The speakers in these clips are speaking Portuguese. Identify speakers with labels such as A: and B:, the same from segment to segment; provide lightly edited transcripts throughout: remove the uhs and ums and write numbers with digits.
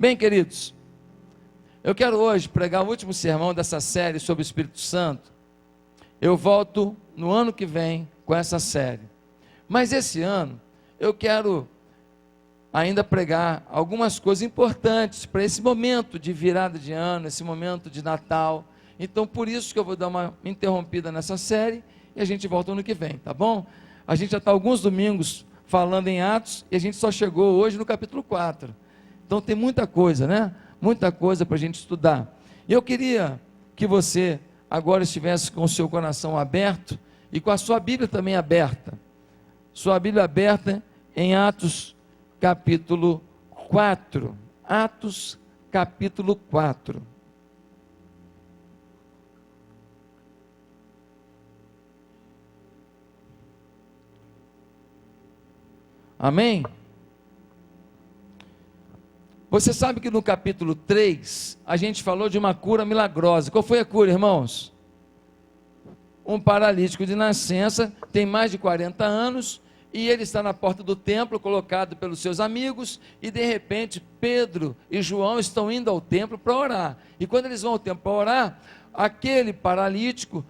A: Bem, queridos, eu quero hoje pregar o último sermão dessa série sobre o Espírito Santo. Eu volto no ano que vem com essa série. Mas esse ano eu quero ainda pregar algumas coisas importantes para esse momento de virada de ano, esse momento de Natal. Então, por isso que eu vou dar uma interrompida nessa série e a gente volta ano que vem, tá bom? A gente já está alguns domingos falando em Atos e a gente só chegou hoje no capítulo 4. Então tem muita coisa, né? Muita coisa para a gente estudar. E eu queria que você agora estivesse com o seu coração aberto e com a sua Bíblia também aberta. Sua Bíblia aberta em Atos capítulo 4. Atos capítulo 4. Amém? Você sabe que no capítulo 3, a gente falou de uma cura milagrosa. Qual foi a cura, irmãos? Um paralítico de nascença, tem mais de 40 anos, e ele está na porta do templo, colocado pelos seus amigos, e de repente Pedro e João estão indo ao templo para orar. E quando eles vão ao templo para orar, aquele paralítico,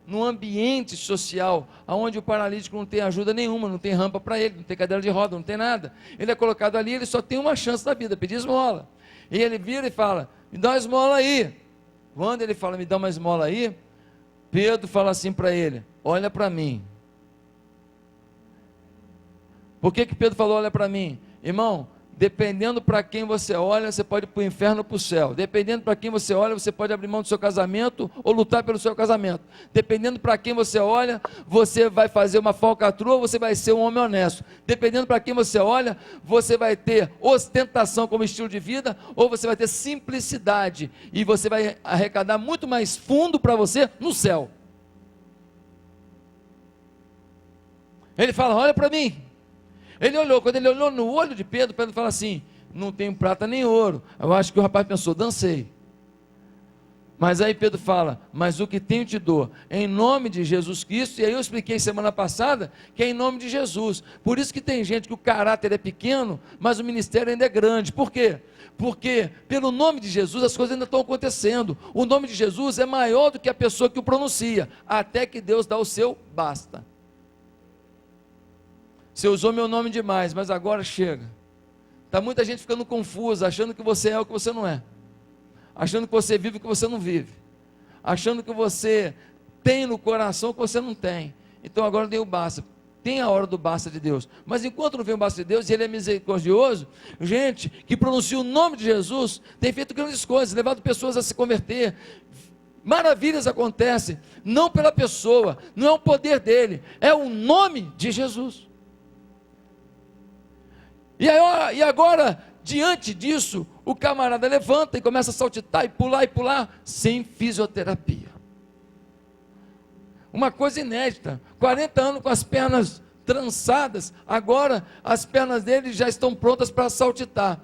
A: num ambiente social, onde o paralítico não tem ajuda nenhuma, não tem rampa para ele, não tem cadeira de roda, não tem nada, ele é colocado ali, ele só tem uma chance na vida, pedir esmola, e ele vira e fala, me dá uma esmola aí. Quando ele fala, me dá uma esmola aí, Pedro fala assim para ele, olha para mim. Por que Pedro falou, olha para mim? Irmão, dependendo para quem você olha, você pode ir para o inferno ou para o céu. Dependendo para quem você olha, você pode abrir mão do seu casamento ou lutar pelo seu casamento. Dependendo para quem você olha, você vai fazer uma falcatrua ou você vai ser um homem honesto. Dependendo para quem você olha, você vai ter ostentação como estilo de vida ou você vai ter simplicidade. E você vai arrecadar muito mais fundo para você no céu. Ele fala, olha para mim. Ele olhou, quando ele olhou no olho de Pedro, Pedro fala assim, não tenho prata nem ouro. Eu acho que o rapaz pensou, dancei. Mas aí Pedro fala, mas o que tenho te dou, em nome de Jesus Cristo. E aí eu expliquei semana passada, que é em nome de Jesus. Por isso que tem gente que o caráter é pequeno, mas o ministério ainda é grande. Por quê? Porque pelo nome de Jesus as coisas ainda estão acontecendo. O nome de Jesus é maior do que a pessoa que o pronuncia, até que Deus dá o seu basta. Você usou meu nome demais, mas agora chega. Está muita gente ficando confusa, achando que você é o que você não é. Achando que você vive o que você não vive. Achando que você tem no coração o que você não tem. Então agora deu o basta. Tem a hora do basta de Deus. Mas enquanto não vem o basta de Deus, e Ele é misericordioso, gente que pronuncia o nome de Jesus, tem feito grandes coisas, levado pessoas a se converter. Maravilhas acontecem, não pela pessoa, não é o poder dele, é o nome de Jesus. E agora, diante disso, o camarada levanta e começa a saltitar e pular, sem fisioterapia. Uma coisa inédita, 40 anos com as pernas trançadas, agora as pernas dele já estão prontas para saltitar.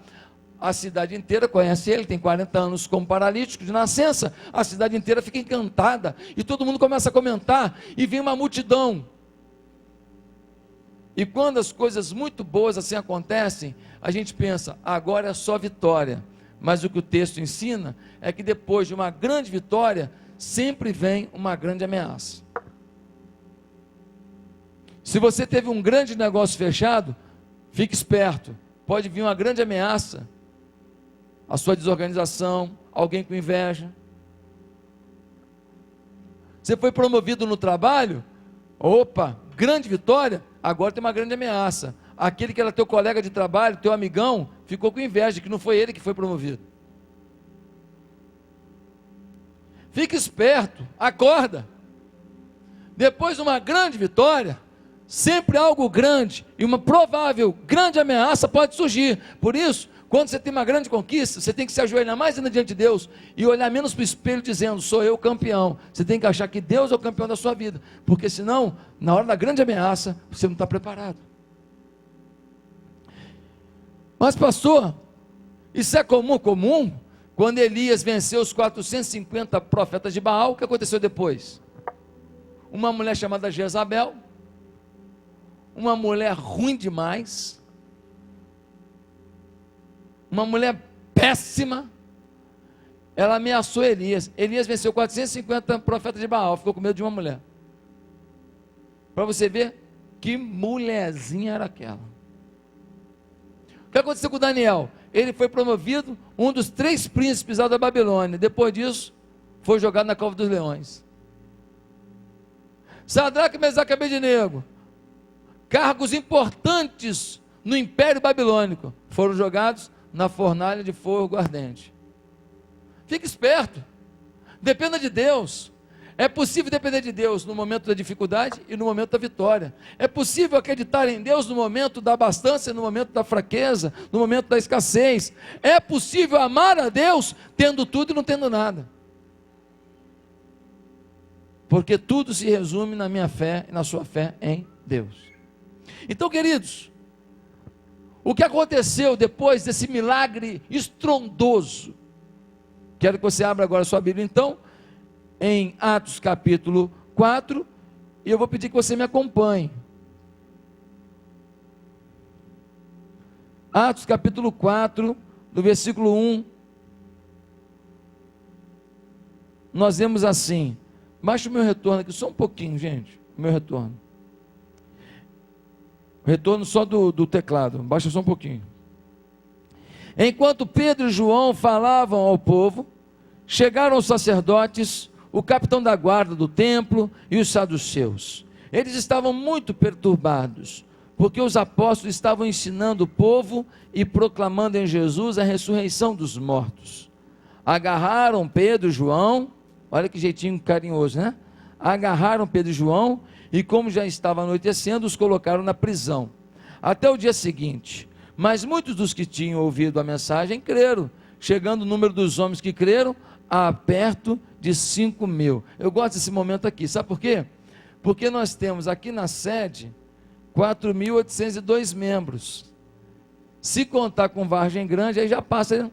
A: A cidade inteira conhece ele, tem 40 anos como paralítico de nascença, a cidade inteira fica encantada, e todo mundo começa a comentar, e vem uma multidão. E quando as coisas muito boas assim acontecem, a gente pensa, agora é só vitória. Mas o que o texto ensina é que depois de uma grande vitória, sempre vem uma grande ameaça. Se você teve um grande negócio fechado, fique esperto, pode vir uma grande ameaça, a sua desorganização, alguém com inveja. Você foi promovido no trabalho, opa, grande vitória, agora tem uma grande ameaça. Aquele que era teu colega de trabalho, teu amigão, ficou com inveja, que não foi ele que foi promovido. Fique esperto, acorda. Depois de uma grande vitória, sempre algo grande e uma provável grande ameaça pode surgir. Por isso, quando você tem uma grande conquista, você tem que se ajoelhar mais ainda diante de Deus e olhar menos para o espelho dizendo, sou eu campeão. Você tem que achar que Deus é o campeão da sua vida, porque senão, na hora da grande ameaça, você não está preparado. Mas pastor, isso é comum? Quando Elias venceu os 450 profetas de Baal, o que aconteceu depois? Uma mulher chamada Jezabel, uma mulher ruim demais, uma mulher péssima, ela ameaçou Elias. Elias venceu 450 profetas de Baal, ficou com medo de uma mulher. Para você ver que mulherzinha era aquela. O que aconteceu com Daniel? Ele foi promovido um dos 3 príncipes da Babilônia. Depois disso, foi jogado na cova dos leões. Sadraque, Mesaque e Abednego, cargos importantes no Império Babilônico, foram jogados na fornalha de fogo ardente. Fique esperto, dependa de Deus. É possível depender de Deus no momento da dificuldade e no momento da vitória. É possível acreditar em Deus no momento da abastança, no momento da fraqueza, no momento da escassez. É possível amar a Deus tendo tudo e não tendo nada. Porque tudo se resume na minha fé e na sua fé em Deus. Então, queridos, o que aconteceu depois desse milagre estrondoso? Quero que você abra agora a sua Bíblia, então, em Atos capítulo 4, e eu vou pedir que você me acompanhe. Atos capítulo 4, do versículo 1, nós vemos assim, baixa o meu retorno aqui, só um pouquinho, gente, o meu retorno. O retorno só do teclado, baixa só um pouquinho. Enquanto Pedro e João falavam ao povo, chegaram os sacerdotes, o capitão da guarda do templo e os saduceus. Eles estavam muito perturbados, porque os apóstolos estavam ensinando o povo e proclamando em Jesus a ressurreição dos mortos. Agarraram Pedro e João, olha que jeitinho carinhoso, né? Agarraram Pedro e João e, como já estava anoitecendo, os colocaram na prisão, até o dia seguinte. Mas muitos dos que tinham ouvido a mensagem creram, chegando o número dos homens que creram a perto de 5.000. Eu gosto desse momento aqui, sabe por quê? Porque nós temos aqui na sede 4.802 membros. Se contar com Vargem Grande, aí já passa,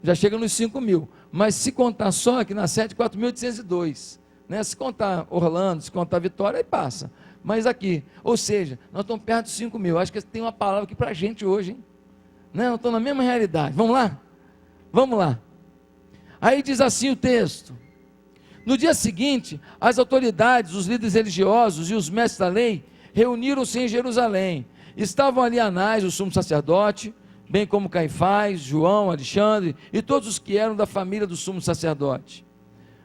A: já chega nos 5.000. Mas se contar só aqui na sede, 4.802. Né? Se contar Orlando, se contar Vitória, aí passa. Mas aqui, ou seja, nós estamos perto de 5.000. Acho que tem uma palavra aqui para a gente hoje, hein? Né? Nós estamos na mesma realidade. Vamos lá? Vamos lá. Aí diz assim o texto: no dia seguinte, as autoridades, os líderes religiosos e os mestres da lei reuniram-se em Jerusalém. Estavam ali Anás, o sumo sacerdote, bem como Caifás, João, Alexandre e todos os que eram da família do sumo sacerdote.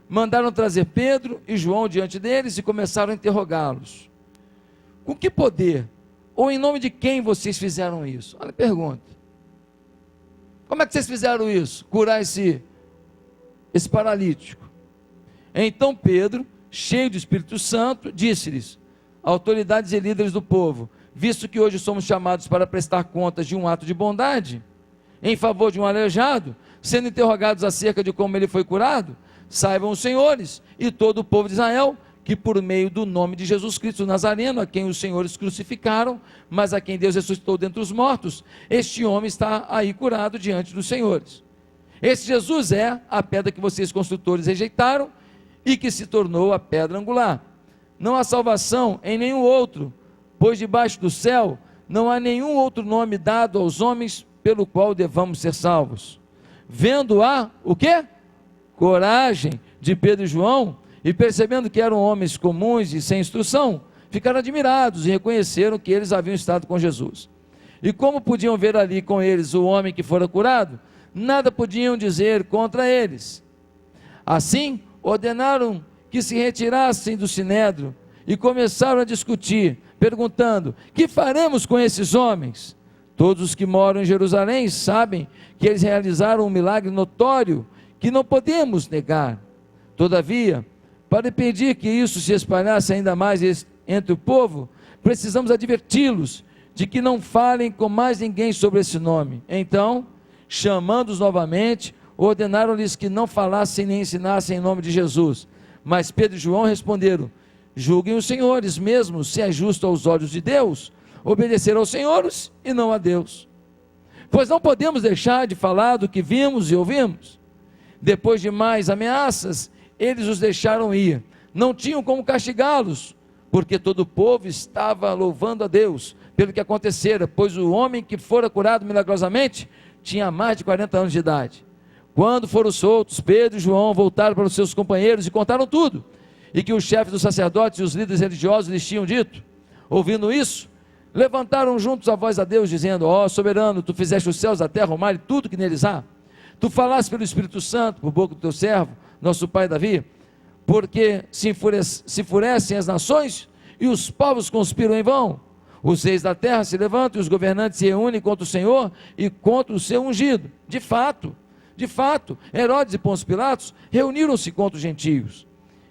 A: Mandaram trazer Pedro e João diante deles e começaram a interrogá-los. Com que poder ou em nome de quem vocês fizeram isso? Olha a pergunta. Como é que vocês fizeram isso? Curar esse paralítico. Então Pedro, cheio do Espírito Santo, disse-lhes: autoridades e líderes do povo, visto que hoje somos chamados para prestar contas de um ato de bondade em favor de um aleijado, sendo interrogados acerca de como ele foi curado, saibam os senhores e todo o povo de Israel que por meio do nome de Jesus Cristo Nazareno, a quem os senhores crucificaram, mas a quem Deus ressuscitou dentre os mortos, este homem está aí curado diante dos senhores. Esse Jesus é a pedra que vocês construtores rejeitaram e que se tornou a pedra angular. Não há salvação em nenhum outro, pois debaixo do céu não há nenhum outro nome dado aos homens pelo qual devamos ser salvos. Vendo o quê? Coragem de Pedro e João, e percebendo que eram homens comuns e sem instrução, ficaram admirados e reconheceram que eles haviam estado com Jesus. E como podiam ver ali com eles o homem que fora curado, nada podiam dizer contra eles. Assim, ordenaram que se retirassem do sinédrio e começaram a discutir, perguntando: que faremos com esses homens? Todos os que moram em Jerusalém sabem que eles realizaram um milagre notório que não podemos negar. Todavia, para impedir que isso se espalhasse ainda mais entre o povo, precisamos adverti-los de que não falem com mais ninguém sobre esse nome. Então, chamando-os novamente, ordenaram-lhes que não falassem nem ensinassem em nome de Jesus. Mas Pedro e João responderam: julguem os senhores mesmo, se é justo aos olhos de Deus, obedecer aos senhores e não a Deus. Pois não podemos deixar de falar do que vimos e ouvimos. Depois de mais ameaças, eles os deixaram ir. Não tinham como castigá-los, porque todo o povo estava louvando a Deus pelo que acontecera, pois o homem que fora curado milagrosamente tinha mais de 40 anos de idade. Quando foram soltos, Pedro e João voltaram para os seus companheiros e contaram tudo, e que os chefes dos sacerdotes e os líderes religiosos lhes tinham dito. Ouvindo isso, levantaram juntos a voz a Deus, dizendo: ó soberano, tu fizeste os céus, a terra, o mar e tudo que neles há. Tu falaste pelo Espírito Santo, por boca do teu servo, nosso pai Davi, porque se enfurecem as nações e os povos conspiram em vão. Os reis da terra se levantam e os governantes se reúnem contra o Senhor e contra o seu ungido. De fato, Herodes e Pôncio Pilatos reuniram-se contra os gentios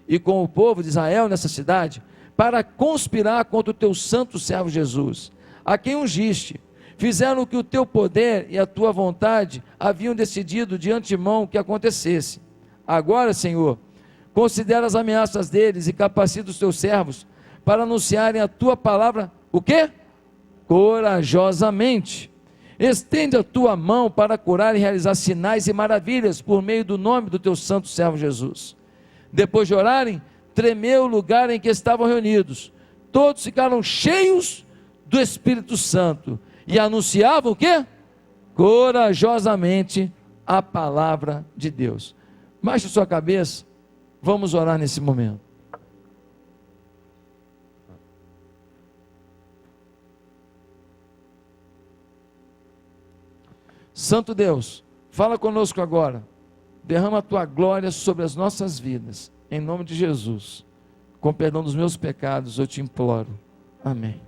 A: e com o povo de Israel nessa cidade, para conspirar contra o teu santo servo Jesus, a quem ungiste. Fizeram o que o teu poder e a tua vontade haviam decidido de antemão que acontecesse. Agora, Senhor, considera as ameaças deles e capacita os teus servos para anunciarem a tua palavra, o quê? Corajosamente. Estende a tua mão para curar e realizar sinais e maravilhas por meio do nome do teu santo servo Jesus. Depois de orarem, tremeu o lugar em que estavam reunidos. Todos ficaram cheios do Espírito Santo e anunciavam o quê? Corajosamente a palavra de Deus. Baixe sua cabeça, vamos orar nesse momento. Santo Deus, fala conosco agora, derrama a tua glória sobre as nossas vidas, em nome de Jesus, com perdão dos meus pecados eu te imploro, amém.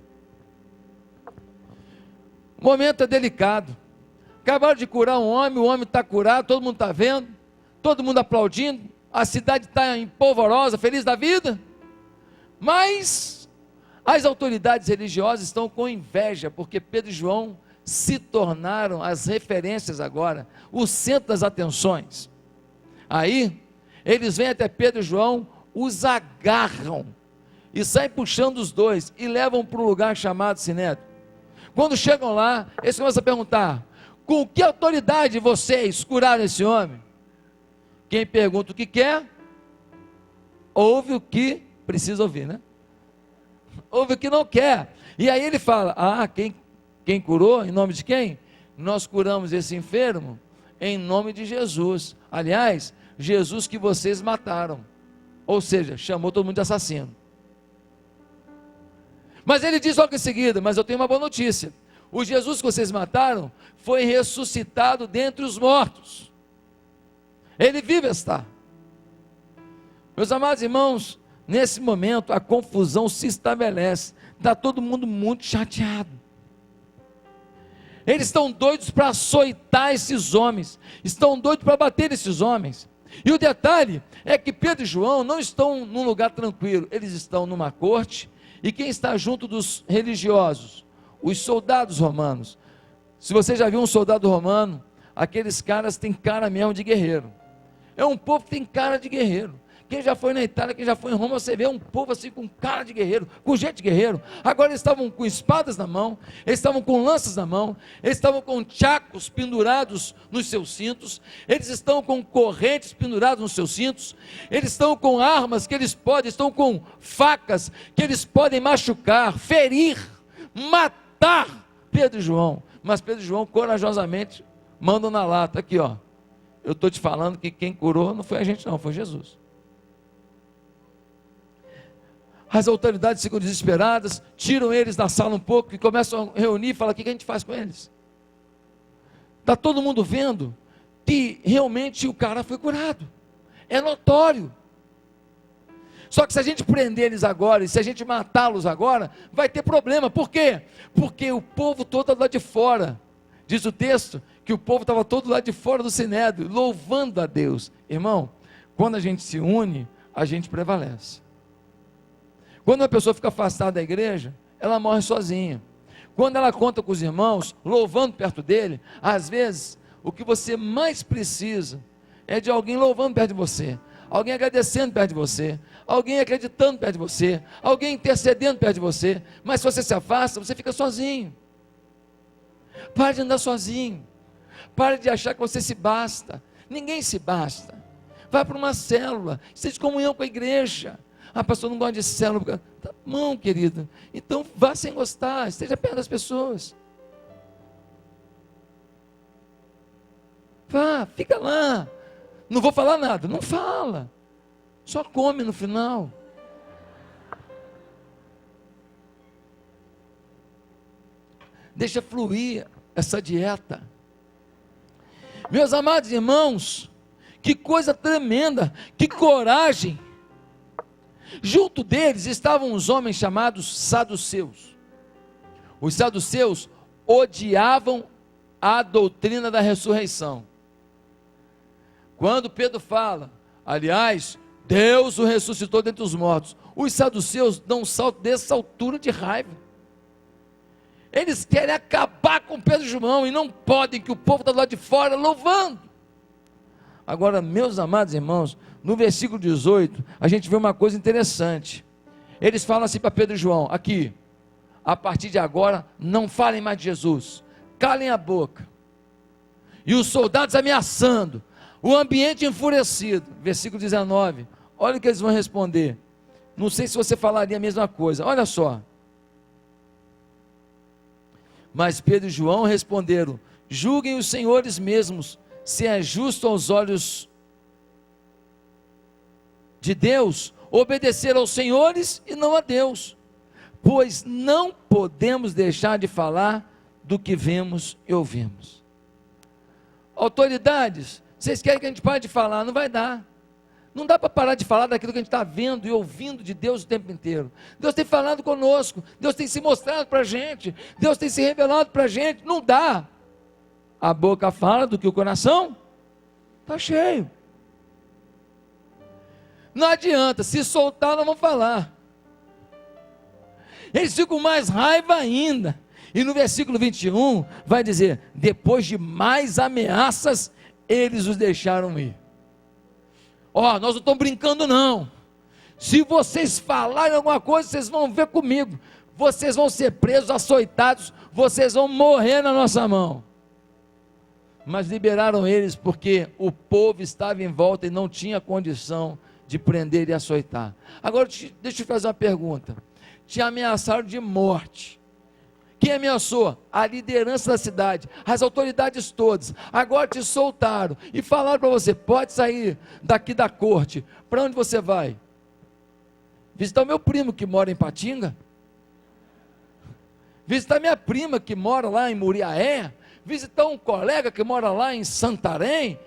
A: O momento é delicado, acabaram de curar um homem, o homem está curado, todo mundo está vendo, todo mundo aplaudindo, a cidade está empolvorosa, feliz da vida, mas as autoridades religiosas estão com inveja, porque Pedro e João se tornaram as referências agora, o centro das atenções. Aí, eles vêm até Pedro e João, os agarram, e saem puxando os dois, e levam para um lugar chamado Sinédrio. Quando chegam lá, eles começam a perguntar: com que autoridade vocês curaram esse homem? Quem pergunta o que quer, ouve o que precisa ouvir, né? Ouve o que não quer. E aí ele fala: quem curou? Em nome de quem? Nós curamos esse enfermo em nome de Jesus. Aliás, Jesus que vocês mataram. Ou seja, chamou todo mundo de assassino. Mas ele diz logo em seguida: mas eu tenho uma boa notícia. O Jesus que vocês mataram foi ressuscitado dentre os mortos. Ele vive está. Meus amados irmãos, nesse momento a confusão se estabelece. Está todo mundo muito chateado. Eles estão doidos para açoitar esses homens, estão doidos para bater esses homens. E o detalhe é que Pedro e João não estão num lugar tranquilo, eles estão numa corte, e quem está junto dos religiosos? Os soldados romanos. Se você já viu um soldado romano, aqueles caras têm cara mesmo de guerreiro. É um povo que tem cara de guerreiro. Quem já foi na Itália, quem já foi em Roma, você vê um povo assim com cara de guerreiro, com jeito de guerreiro. Agora eles estavam com espadas na mão, eles estavam com lanças na mão, eles estavam com chacos pendurados nos seus cintos, eles estão com correntes penduradas nos seus cintos, eles estão com armas que eles podem, estão com facas que eles podem machucar, ferir, matar Pedro e João. Mas Pedro e João corajosamente mandam na lata: aqui ó, eu estou te falando que quem curou não foi a gente não, foi Jesus. As autoridades ficam desesperadas, tiram eles da sala um pouco e começam a reunir e falam: o que a gente faz com eles? Está todo mundo vendo que realmente o cara foi curado, é notório. Só que se a gente prender eles agora, e se a gente matá-los agora, vai ter problema. Por quê? Porque o povo todo está lá de fora. Diz o texto que o povo estava todo lá de fora do Sinédrio, louvando a Deus. Irmão, quando a gente se une, a gente prevalece. Quando uma pessoa fica afastada da igreja, ela morre sozinha. Quando ela conta com os irmãos, louvando perto dele, às vezes, o que você mais precisa é de alguém louvando perto de você, alguém agradecendo perto de você, alguém acreditando perto de você, alguém intercedendo perto de você. Mas se você se afasta, você fica sozinho. Pare de andar sozinho. Pare de achar que você se basta. Ninguém se basta. Vá para uma célula, esteja de comunhão com a igreja. Pastor, não gosta de célula. Tá bom, querido. Então vá sem gostar, esteja perto das pessoas. Vá, fica lá. Não vou falar nada. Não fala. Só come no final. Deixa fluir essa dieta. Meus amados irmãos, que coisa tremenda, que coragem. Junto deles estavam os homens chamados saduceus. Os saduceus odiavam a doutrina da ressurreição. Quando Pedro fala, aliás, Deus o ressuscitou dentre os mortos, os saduceus dão um salto dessa altura de raiva. Eles querem acabar com Pedro e João e não podem, que o povo está do lado de fora louvando. Agora, meus amados irmãos, no versículo 18, a gente vê uma coisa interessante. Eles falam assim para Pedro e João, aqui, a partir de agora, não falem mais de Jesus, calem a boca. E os soldados ameaçando, o ambiente enfurecido. Versículo 19, olha o que eles vão responder. Não sei se você falaria a mesma coisa, olha só. Mas Pedro e João responderam, julguem os senhores mesmos, se é justo aos olhos de Deus, obedecer aos senhores e não a Deus, pois não podemos deixar de falar do que vemos e ouvimos. Autoridades, vocês querem que a gente pare de falar? Não vai dar. Não dá para parar de falar daquilo que a gente está vendo e ouvindo de Deus o tempo inteiro. Deus tem falado conosco, Deus tem se mostrado para a gente, Deus tem se revelado para a gente. Não dá. A boca fala do que o coração está cheio. Não adianta, se soltar não vão falar. Eles ficam com mais raiva ainda. E no versículo 21 vai dizer, depois de mais ameaças, eles os deixaram ir. Nós não estamos brincando não. Se vocês falarem alguma coisa, vocês vão ver comigo. Vocês vão ser presos, açoitados, vocês vão morrer na nossa mão. Mas liberaram eles porque o povo estava em volta e não tinha condição de prender e açoitar. Agora deixa eu fazer uma pergunta. Te ameaçaram de morte. Quem ameaçou? A liderança da cidade, as autoridades todas. Agora te soltaram e falaram para você, pode sair daqui da corte. Para onde você vai? Visitar o meu primo que mora em Patinga? Visitar minha prima que mora lá em Muriaé? Visitar um colega que mora lá em Santarém?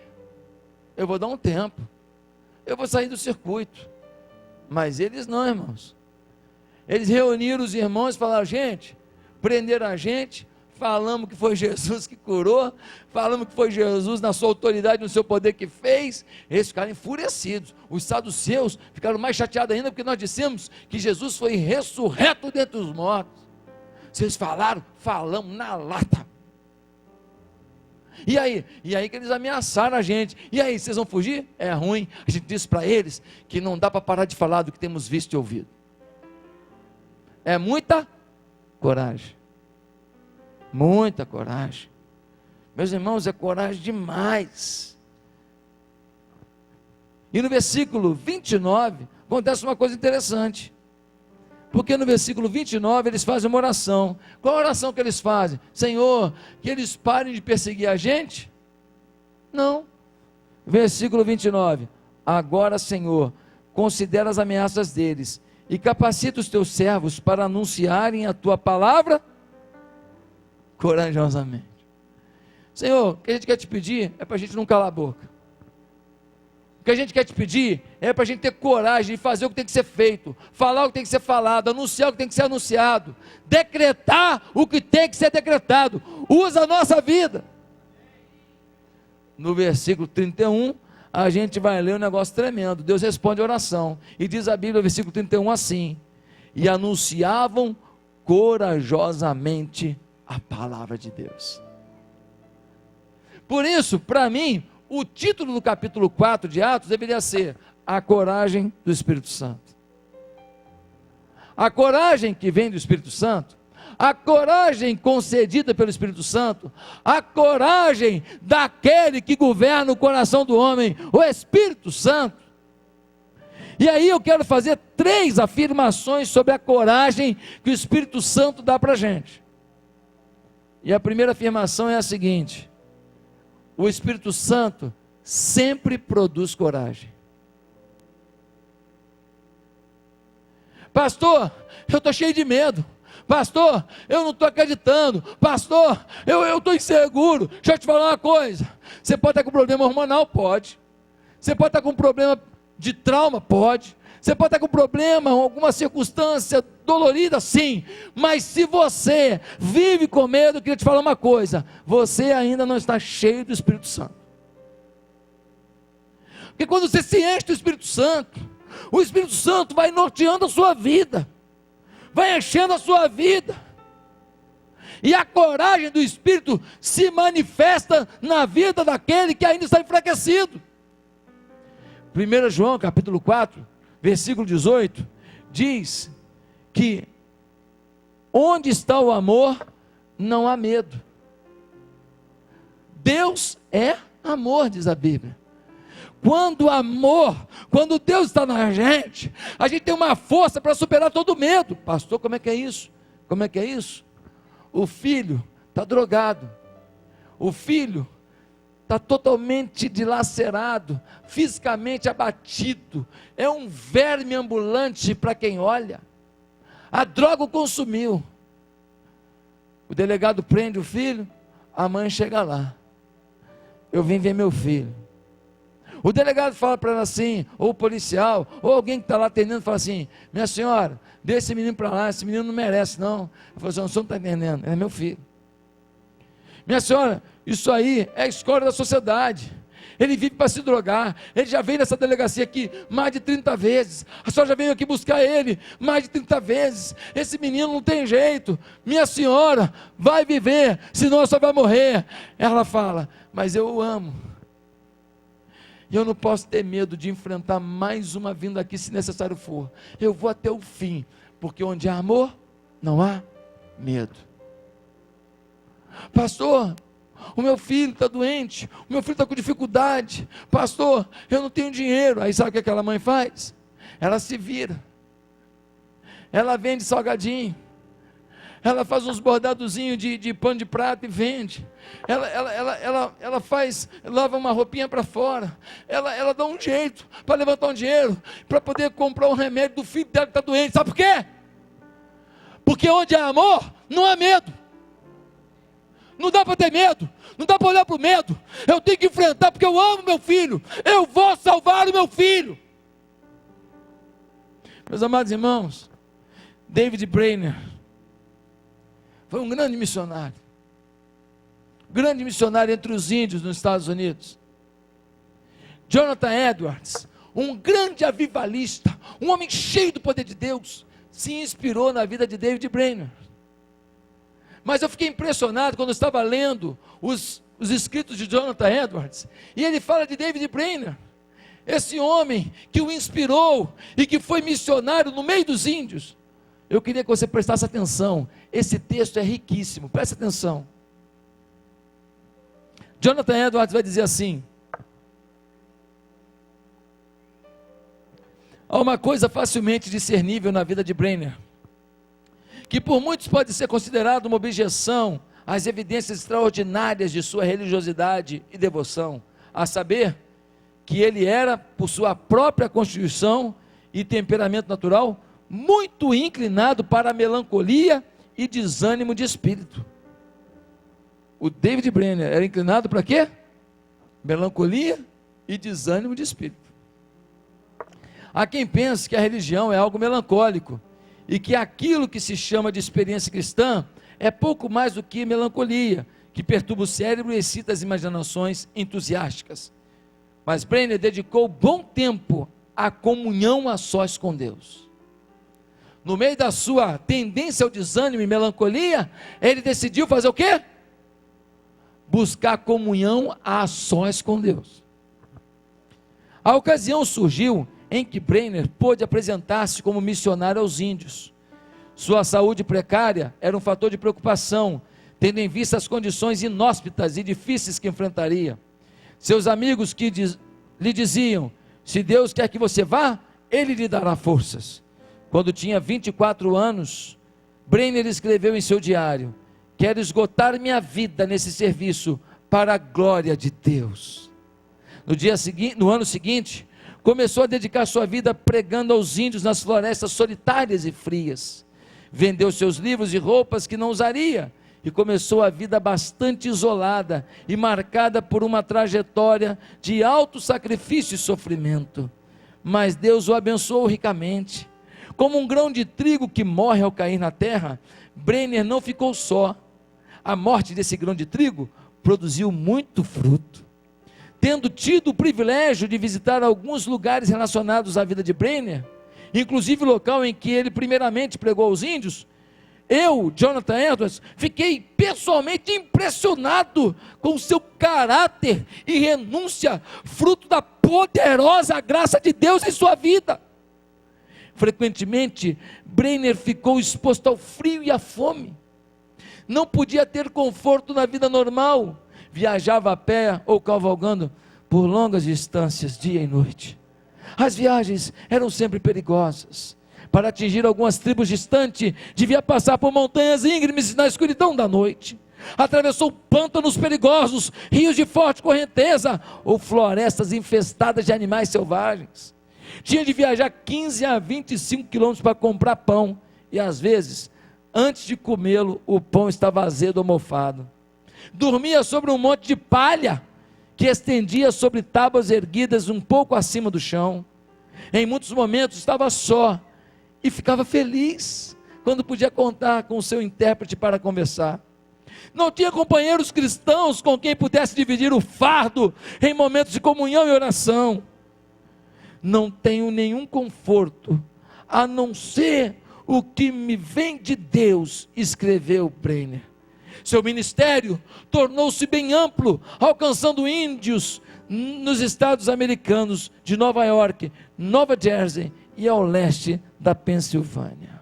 A: Eu vou dar um tempo. Eu vou sair do circuito. Mas eles não, irmãos. Eles reuniram os irmãos e falaram, gente, prenderam a gente, falamos que foi Jesus que curou, falamos que foi Jesus na sua autoridade, no seu poder que fez. Eles ficaram enfurecidos. Os saduceus ficaram mais chateados ainda, porque nós dissemos que Jesus foi ressurreto dentre os mortos. Vocês falaram? Falamos na lata. E aí que eles ameaçaram a gente. E aí, vocês vão fugir? É ruim. A gente disse para eles que não dá para parar de falar do que temos visto e ouvido. É muita coragem. Muita coragem. Meus irmãos, é coragem demais. E no versículo 29, acontece uma coisa interessante. Porque no versículo 29 eles fazem uma oração. Qual a oração que eles fazem? Senhor, que eles parem de perseguir a gente? Não. Versículo 29. Agora, Senhor, considera as ameaças deles e capacita os teus servos para anunciarem a tua palavra corajosamente. Senhor, o que a gente quer te pedir é para a gente não calar a boca. O que a gente quer te pedir é para a gente ter coragem de fazer o que tem que ser feito, falar o que tem que ser falado, anunciar o que tem que ser anunciado, decretar o que tem que ser decretado. Usa a nossa vida. No versículo 31, a gente vai ler um negócio tremendo. Deus responde a oração, e diz a Bíblia, no versículo 31 assim, e anunciavam corajosamente a palavra de Deus. Por isso, para mim, o título do capítulo 4 de Atos deveria ser a coragem do Espírito Santo. A coragem que vem do Espírito Santo, a coragem concedida pelo Espírito Santo, a coragem daquele que governa o coração do homem, o Espírito Santo. E aí eu quero fazer 3 afirmações sobre a coragem que o Espírito Santo dá para a gente. E a primeira afirmação é a seguinte: o Espírito Santo sempre produz coragem. Pastor, eu estou cheio de medo. Pastor, eu não estou acreditando. Pastor, eu estou inseguro. Deixa eu te falar uma coisa. Você pode estar com problema hormonal? Pode. Você pode estar com problema de trauma? Pode. Você pode estar com problema, alguma circunstância dolorida? Sim. Mas se você vive com medo, eu queria te falar uma coisa. Você ainda não está cheio do Espírito Santo. Porque quando você se enche do Espírito Santo, o Espírito Santo vai norteando a sua vida, vai enchendo a sua vida, e a coragem do Espírito se manifesta na vida daquele que ainda está enfraquecido. 1 João capítulo 4, versículo 18, diz que onde está o amor, não há medo. Deus é amor, diz a Bíblia. Quando Deus está na gente, a gente tem uma força para superar todo medo. Pastor, como é que é isso? Como é que é isso? O filho está drogado, o filho está totalmente dilacerado, fisicamente abatido, é um verme ambulante para quem olha, a droga o consumiu. O delegado prende o filho, a mãe chega lá, eu vim ver meu filho. O delegado fala para ela assim, ou o policial, ou alguém que está lá atendendo, fala assim: minha senhora, deixa esse menino para lá, esse menino não merece não. Ela falou assim: o senhor não está entendendo, ele é meu filho. Minha senhora, isso aí é a escola da sociedade, ele vive para se drogar, ele já veio nessa delegacia aqui mais de 30 vezes, a senhora já veio aqui buscar ele mais de 30 vezes, esse menino não tem jeito, minha senhora, vai viver, senão só vai morrer. Ela fala: mas eu o amo, e eu não posso ter medo de enfrentar mais uma vinda aqui, se necessário for. Eu vou até o fim, porque onde há amor, não há medo. Pastor, o meu filho está doente, o meu filho está com dificuldade. Pastor, eu não tenho dinheiro. Aí sabe o que aquela mãe faz? Ela se vira, ela vende salgadinho, ela faz uns bordadozinhos de pano de prata e vende. Ela faz, lava uma roupinha para fora. Ela dá um jeito para levantar um dinheiro, para poder comprar um remédio do filho dela que está doente. Sabe por quê? Porque onde há amor, não há medo. Não dá para ter medo, não dá para olhar para o medo. Eu tenho que enfrentar, porque eu amo meu filho. Eu vou salvar o meu filho. Meus amados irmãos, David Brainerd foi um grande missionário entre os índios nos Estados Unidos. Jonathan Edwards, um grande avivalista, um homem cheio do poder de Deus, se inspirou na vida de David Brainerd. Mas eu fiquei impressionado quando eu estava lendo os escritos de Jonathan Edwards, e ele fala de David Brainerd, esse homem que o inspirou e que foi missionário no meio dos índios. Eu queria que você prestasse atenção, esse texto é riquíssimo, preste atenção. Jonathan Edwards vai dizer assim: há uma coisa facilmente discernível na vida de Brainerd, que por muitos pode ser considerada uma objeção às evidências extraordinárias de sua religiosidade e devoção, a saber, que ele era, por sua própria constituição e temperamento natural, muito inclinado para a melancolia e desânimo de espírito. O David Brainerd era inclinado para quê? Melancolia e desânimo de espírito. Há quem pense que a religião é algo melancólico, e que aquilo que se chama de experiência cristã é pouco mais do que melancolia, que perturba o cérebro e excita as imaginações entusiásticas. Mas Brainerd dedicou bom tempo à comunhão a sós com Deus. No meio da sua tendência ao desânimo e melancolia, ele decidiu fazer o quê? Buscar comunhão a sós com Deus. A ocasião surgiu em que Brainerd pôde apresentar-se como missionário aos índios. Sua saúde precária era um fator de preocupação, tendo em vista as condições inóspitas e difíceis que enfrentaria. Seus amigos lhe diziam: se Deus quer que você vá, Ele lhe dará forças. Quando tinha 24 anos, Brainerd escreveu em seu diário: quero esgotar minha vida nesse serviço, para a glória de Deus. No ano seguinte, começou a dedicar sua vida pregando aos índios nas florestas solitárias e frias. Vendeu seus livros e roupas que não usaria, e começou a vida bastante isolada e marcada por uma trajetória de alto sacrifício e sofrimento. Mas Deus o abençoou ricamente. Como um grão de trigo que morre ao cair na terra, Brenner não ficou só. A morte desse grão de trigo produziu muito fruto. Tendo tido o privilégio de visitar alguns lugares relacionados à vida de Brenner, inclusive o local em que ele primeiramente pregou aos índios, eu, Jonathan Edwards, fiquei pessoalmente impressionado com o seu caráter e renúncia, fruto da poderosa graça de Deus em sua vida. Frequentemente, Brenner ficou exposto ao frio e à fome. Não podia ter conforto na vida normal. Viajava a pé ou cavalgando por longas distâncias, dia e noite. As viagens eram sempre perigosas. Para atingir algumas tribos distantes, devia passar por montanhas íngremes na escuridão da noite. Atravessou pântanos perigosos, rios de forte correnteza ou florestas infestadas de animais selvagens. Tinha de viajar 15 a 25 quilômetros para comprar pão, e às vezes, antes de comê-lo, o pão estava azedo ou mofado. Dormia sobre um monte de palha, que estendia sobre tábuas erguidas um pouco acima do chão. Em muitos momentos estava só, e ficava feliz, quando podia contar com o seu intérprete para conversar. Não tinha companheiros cristãos com quem pudesse dividir o fardo, em momentos de comunhão e oração. Não tenho nenhum conforto, a não ser o que me vem de Deus, escreveu Brenner. Seu ministério tornou-se bem amplo, alcançando índios nos estados americanos de Nova York, Nova Jersey e ao leste da Pensilvânia.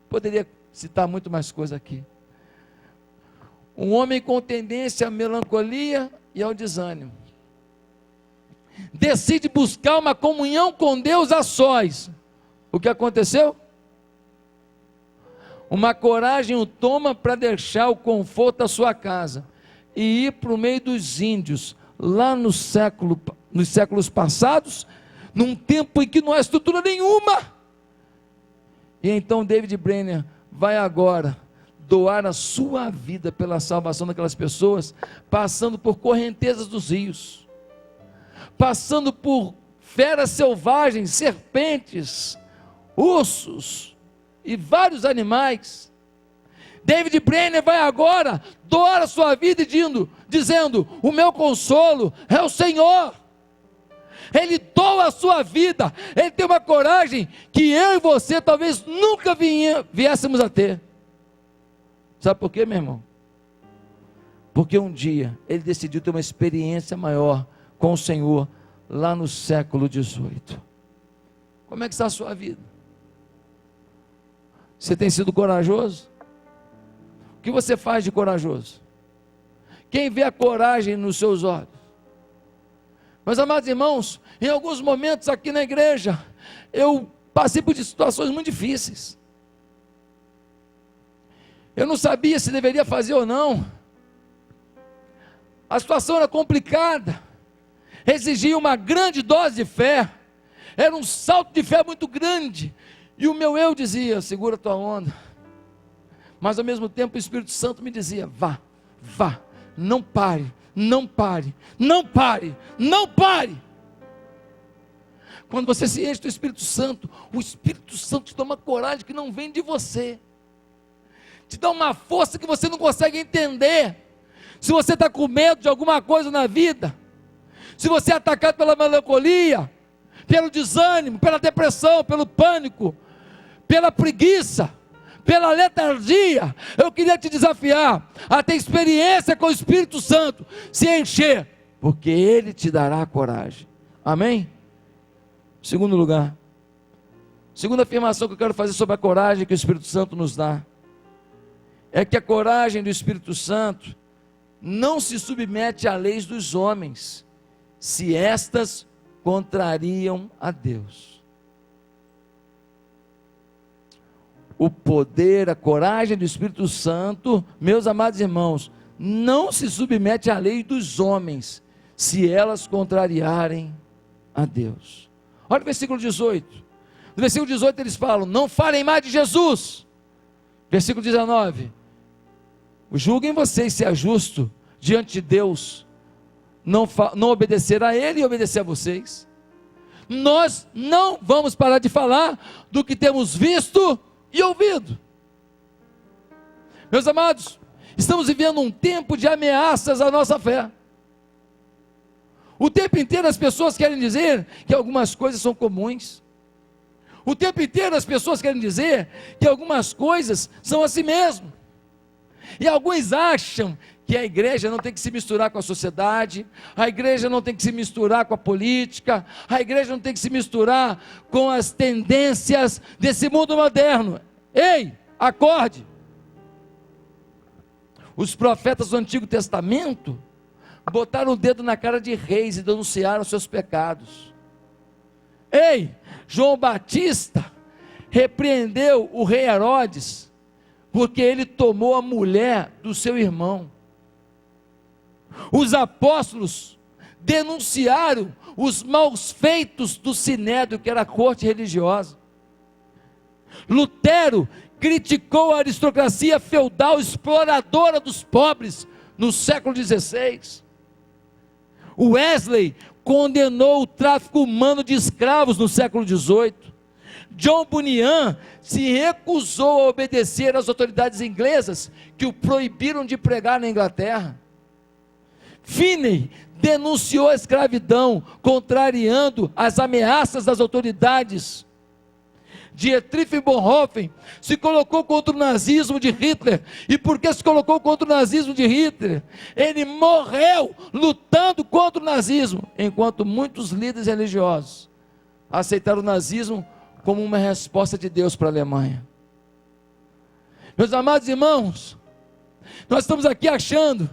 A: Poderia citar muito mais coisa aqui. Um homem com tendência à melancolia e ao desânimo. Decide buscar uma comunhão com Deus a sós. O que aconteceu? Uma coragem o toma para deixar o conforto da sua casa e ir para o meio dos índios, lá nos séculos passados, num tempo em que não há estrutura nenhuma. E então David Brenner vai agora doar a sua vida pela salvação daquelas pessoas, passando por correntezas dos rios, passando por feras selvagens, serpentes, ursos e vários animais. David Brenner vai agora doar a sua vida dizendo: o meu consolo é o Senhor. Ele doa a sua vida, ele tem uma coragem que eu e você talvez nunca viéssemos a ter. Sabe por quê, meu irmão? Porque um dia ele decidiu ter uma experiência maior com o Senhor, lá no século XVIII. Como é que está a sua vida? Você tem sido corajoso? O que você faz de corajoso? Quem vê a coragem nos seus olhos? Meus amados irmãos, em alguns momentos aqui na igreja, eu passei por situações muito difíceis. Eu não sabia se deveria fazer ou não. A situação era complicada, exigia uma grande dose de fé, era um salto de fé muito grande, e o meu eu dizia: segura a tua onda. Mas ao mesmo tempo o Espírito Santo me dizia: vá, não pare, não pare, não pare, não pare. Quando você se enche do Espírito Santo, o Espírito Santo te dá uma coragem que não vem de você, te dá uma força que você não consegue entender. Se você está com medo de alguma coisa na vida, se você é atacado pela melancolia, pelo desânimo, pela depressão, pelo pânico, pela preguiça, pela letargia, eu queria te desafiar a ter experiência com o Espírito Santo, se encher, porque Ele te dará coragem. Amém? Segundo lugar, segunda afirmação que eu quero fazer sobre a coragem que o Espírito Santo nos dá, é que a coragem do Espírito Santo não se submete às leis dos homens, se estas contrariam a Deus. O poder, a coragem do Espírito Santo, meus amados irmãos, não se submete à lei dos homens, se elas contrariarem a Deus. Olha o versículo 18. No versículo 18 eles falam: não falem mais de Jesus. Versículo 19: julguem vocês se é justo diante de Deus não obedecer a Ele e obedecer a vocês. Nós não vamos parar de falar do que temos visto e ouvido. Meus amados, estamos vivendo um tempo de ameaças à nossa fé. O tempo inteiro as pessoas querem dizer que algumas coisas são comuns. O tempo inteiro as pessoas querem dizer que algumas coisas são assim mesmo. E alguns acham que a igreja não tem que se misturar com a sociedade, a igreja não tem que se misturar com a política, a igreja não tem que se misturar com as tendências desse mundo moderno. Ei, acorde! Os profetas do Antigo Testamento botaram o dedo na cara de reis e denunciaram seus pecados. Ei, João Batista repreendeu o rei Herodes, porque ele tomou a mulher do seu irmão. Os apóstolos denunciaram os maus feitos do Sinédrio, que era a corte religiosa. Lutero criticou a aristocracia feudal exploradora dos pobres no século XVI. Wesley condenou o tráfico humano de escravos no século XVIII. John Bunyan se recusou a obedecer às autoridades inglesas que o proibiram de pregar na Inglaterra. Finney denunciou a escravidão, contrariando as ameaças das autoridades. Dietrich Bonhoeffer se colocou contra o nazismo de Hitler. E por que se colocou contra o nazismo de Hitler? Ele morreu lutando contra o nazismo, enquanto muitos líderes religiosos aceitaram o nazismo como uma resposta de Deus para a Alemanha. Meus amados irmãos, nós estamos aqui achando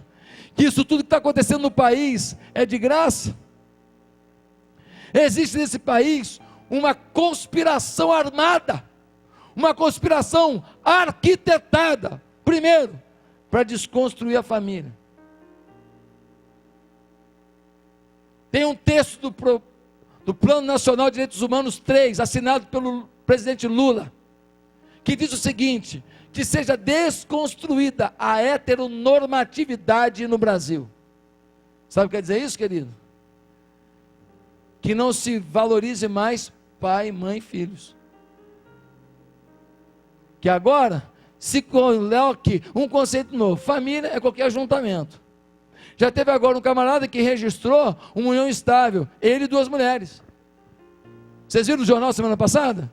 A: que isso tudo que está acontecendo no país é de graça. Existe nesse país uma conspiração armada, uma conspiração arquitetada, primeiro, para desconstruir a família. Tem um texto do Plano Nacional de Direitos Humanos 3, assinado pelo presidente Lula, que diz o seguinte: que seja desconstruída a heteronormatividade no Brasil. Sabe o que quer dizer isso, querido? Que não se valorize mais pai, mãe e filhos. Que agora se coloque um conceito novo: família é qualquer ajuntamento. Já teve agora um camarada que registrou uma união estável, ele e 2 mulheres. Vocês viram no jornal semana passada?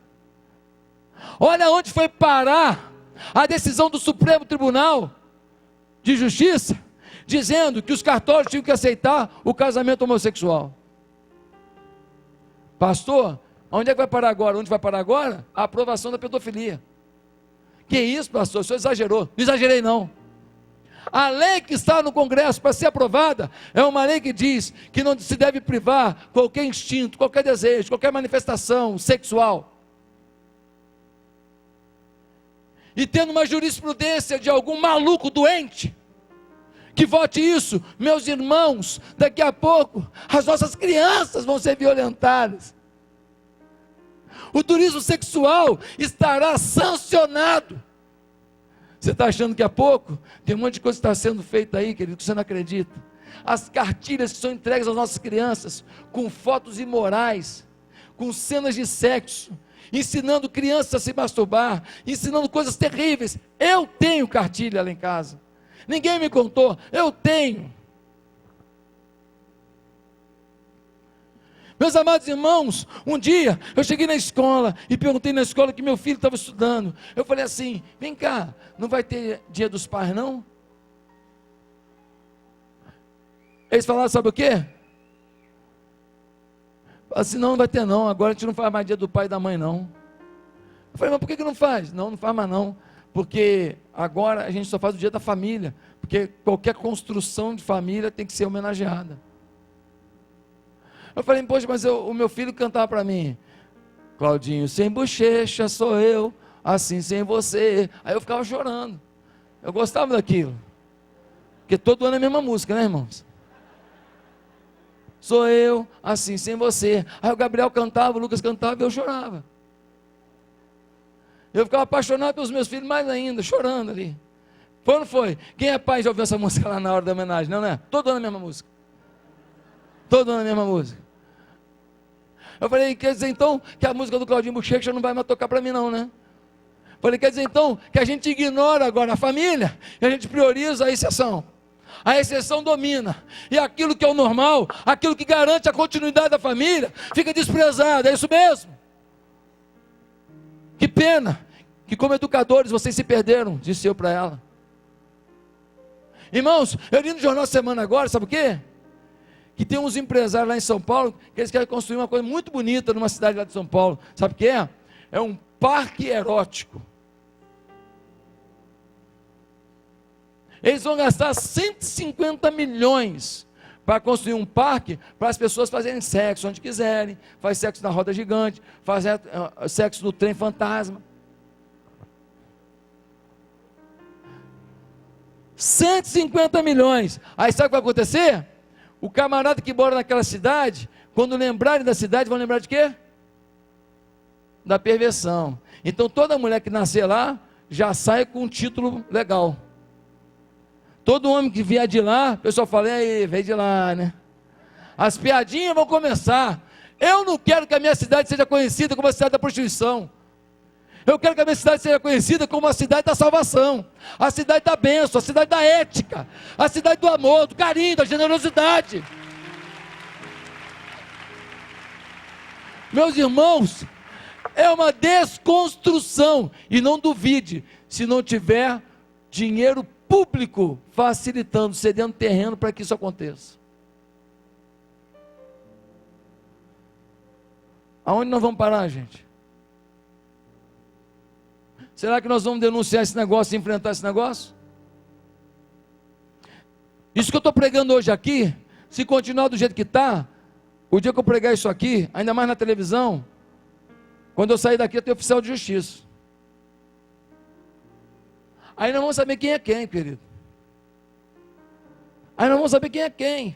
A: Olha onde foi parar a decisão do Supremo Tribunal de Justiça, dizendo que os cartórios tinham que aceitar o casamento homossexual. Pastor, onde é que vai parar agora? Onde vai parar agora? A aprovação da pedofilia. Que isso, pastor? O senhor exagerou. Não exagerei, não. A lei que está no Congresso para ser aprovada é uma lei que diz que não se deve privar qualquer instinto, qualquer desejo, qualquer manifestação sexual. E tendo uma jurisprudência de algum maluco doente que vote isso, meus irmãos, daqui a pouco as nossas crianças vão ser violentadas. O turismo sexual estará sancionado. Você está achando que há pouco? Tem um monte de coisa que está sendo feita aí, querido, que você não acredita. As cartilhas que são entregues às nossas crianças, com fotos imorais, com cenas de sexo, ensinando crianças a se masturbar, ensinando coisas terríveis. Eu tenho cartilha lá em casa. Ninguém me contou, eu tenho. Meus amados irmãos, um dia eu cheguei na escola e perguntei na escola que meu filho estava estudando. Eu falei assim: vem cá, não vai ter dia dos pais não? Eles falaram, sabe o quê? Assim, não vai ter não, agora a gente não faz mais dia do pai e da mãe não. Eu falei, mas por que não faz? Não faz mais não, porque agora a gente só faz o dia da família, porque qualquer construção de família tem que ser homenageada. Eu falei, poxa, mas o meu filho cantava para mim: Claudinho, sem bochecha sou eu, assim sem você. Aí eu ficava chorando. Eu gostava daquilo. Porque todo ano é a mesma música, né, irmãos? Sou eu, assim, sem você. Aí o Gabriel cantava, o Lucas cantava e eu chorava. Eu ficava apaixonado pelos meus filhos mais ainda, chorando ali. Foi ou não foi? Quem é pai já ouviu essa música lá na hora da homenagem? Não, é? Todo ano a mesma música. Todo ano a mesma música. Eu falei, quer dizer então que a música do Claudinho Bochecha não vai mais tocar para mim não, né? Falei, quer dizer então que a gente ignora agora a família e a gente prioriza a exceção. A exceção domina. E aquilo que é o normal, aquilo que garante a continuidade da família, fica desprezado. É isso mesmo. Que pena que como educadores vocês se perderam, disse eu para ela. Irmãos, eu li no Jornal Semana agora, sabe o quê? Que tem uns empresários lá em São Paulo, que eles querem construir uma coisa muito bonita numa cidade lá de São Paulo. Sabe o que é? É um parque erótico. Eles vão gastar 150 milhões para construir um parque para as pessoas fazerem sexo onde quiserem, faz sexo na roda gigante, faz sexo no trem fantasma. 150 milhões. Aí sabe o que vai acontecer? O camarada que mora naquela cidade, quando lembrarem da cidade, vão lembrar de quê? Da perversão. Então toda mulher que nascer lá, já sai com um título legal. Todo homem que vier de lá, o pessoal fala, e aí, veio de lá, né? As piadinhas vão começar. Eu não quero que a minha cidade seja conhecida como a cidade da prostituição. Eu quero que a minha cidade seja conhecida como a cidade da salvação, a cidade da bênção, a cidade da ética, a cidade do amor, do carinho, da generosidade. Meus irmãos, é uma desconstrução. E não duvide, se não tiver dinheiro público facilitando, cedendo terreno para que isso aconteça. Aonde nós vamos parar, gente? Será que nós vamos denunciar esse negócio e enfrentar esse negócio? Isso que eu estou pregando hoje aqui, se continuar do jeito que está, o dia que eu pregar isso aqui, ainda mais na televisão, quando eu sair daqui eu tenho oficial de justiça. Aí nós vamos saber quem é quem, querido. Aí nós vamos saber quem é quem.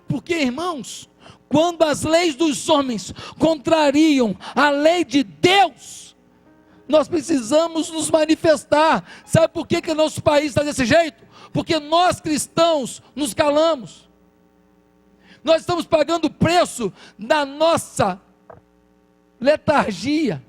A: Porque, irmãos, quando as leis dos homens contrariam a lei de Deus, nós precisamos nos manifestar. Sabe por que o nosso país está desse jeito? Porque nós cristãos nos calamos. Nós estamos pagando o preço da nossa letargia,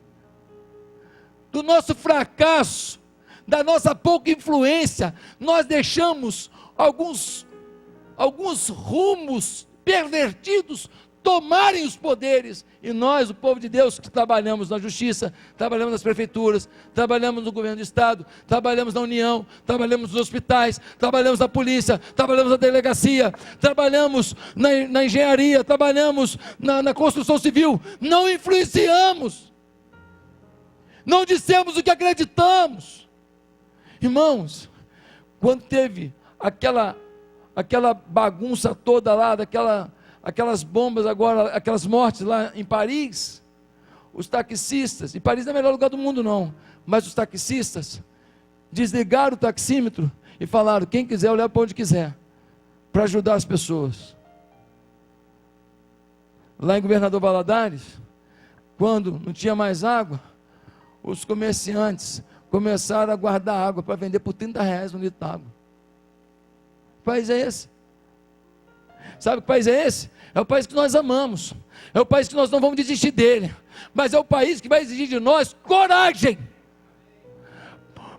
A: do nosso fracasso, da nossa pouca influência. Nós deixamos alguns rumos pervertidos tomarem os poderes, e nós, o povo de Deus, que trabalhamos na justiça, trabalhamos nas prefeituras, trabalhamos no governo do estado, trabalhamos na União, trabalhamos nos hospitais, trabalhamos na polícia, trabalhamos na delegacia, trabalhamos na engenharia, trabalhamos na construção civil, não influenciamos, não dissemos o que acreditamos. Irmãos, quando teve aquela bagunça toda lá, aquelas bombas agora, aquelas mortes lá em Paris, os taxistas, e Paris não é o melhor lugar do mundo não, mas os taxistas desligaram o taxímetro e falaram, quem quiser eu levo para onde quiser, para ajudar as pessoas. Lá em Governador Valadares, quando não tinha mais água, os comerciantes começaram a guardar água para vender por R$30 um litro de água. Que país é esse? Sabe que país é esse? É o país que nós amamos, é o país que nós não vamos desistir dele, mas é o país que vai exigir de nós coragem.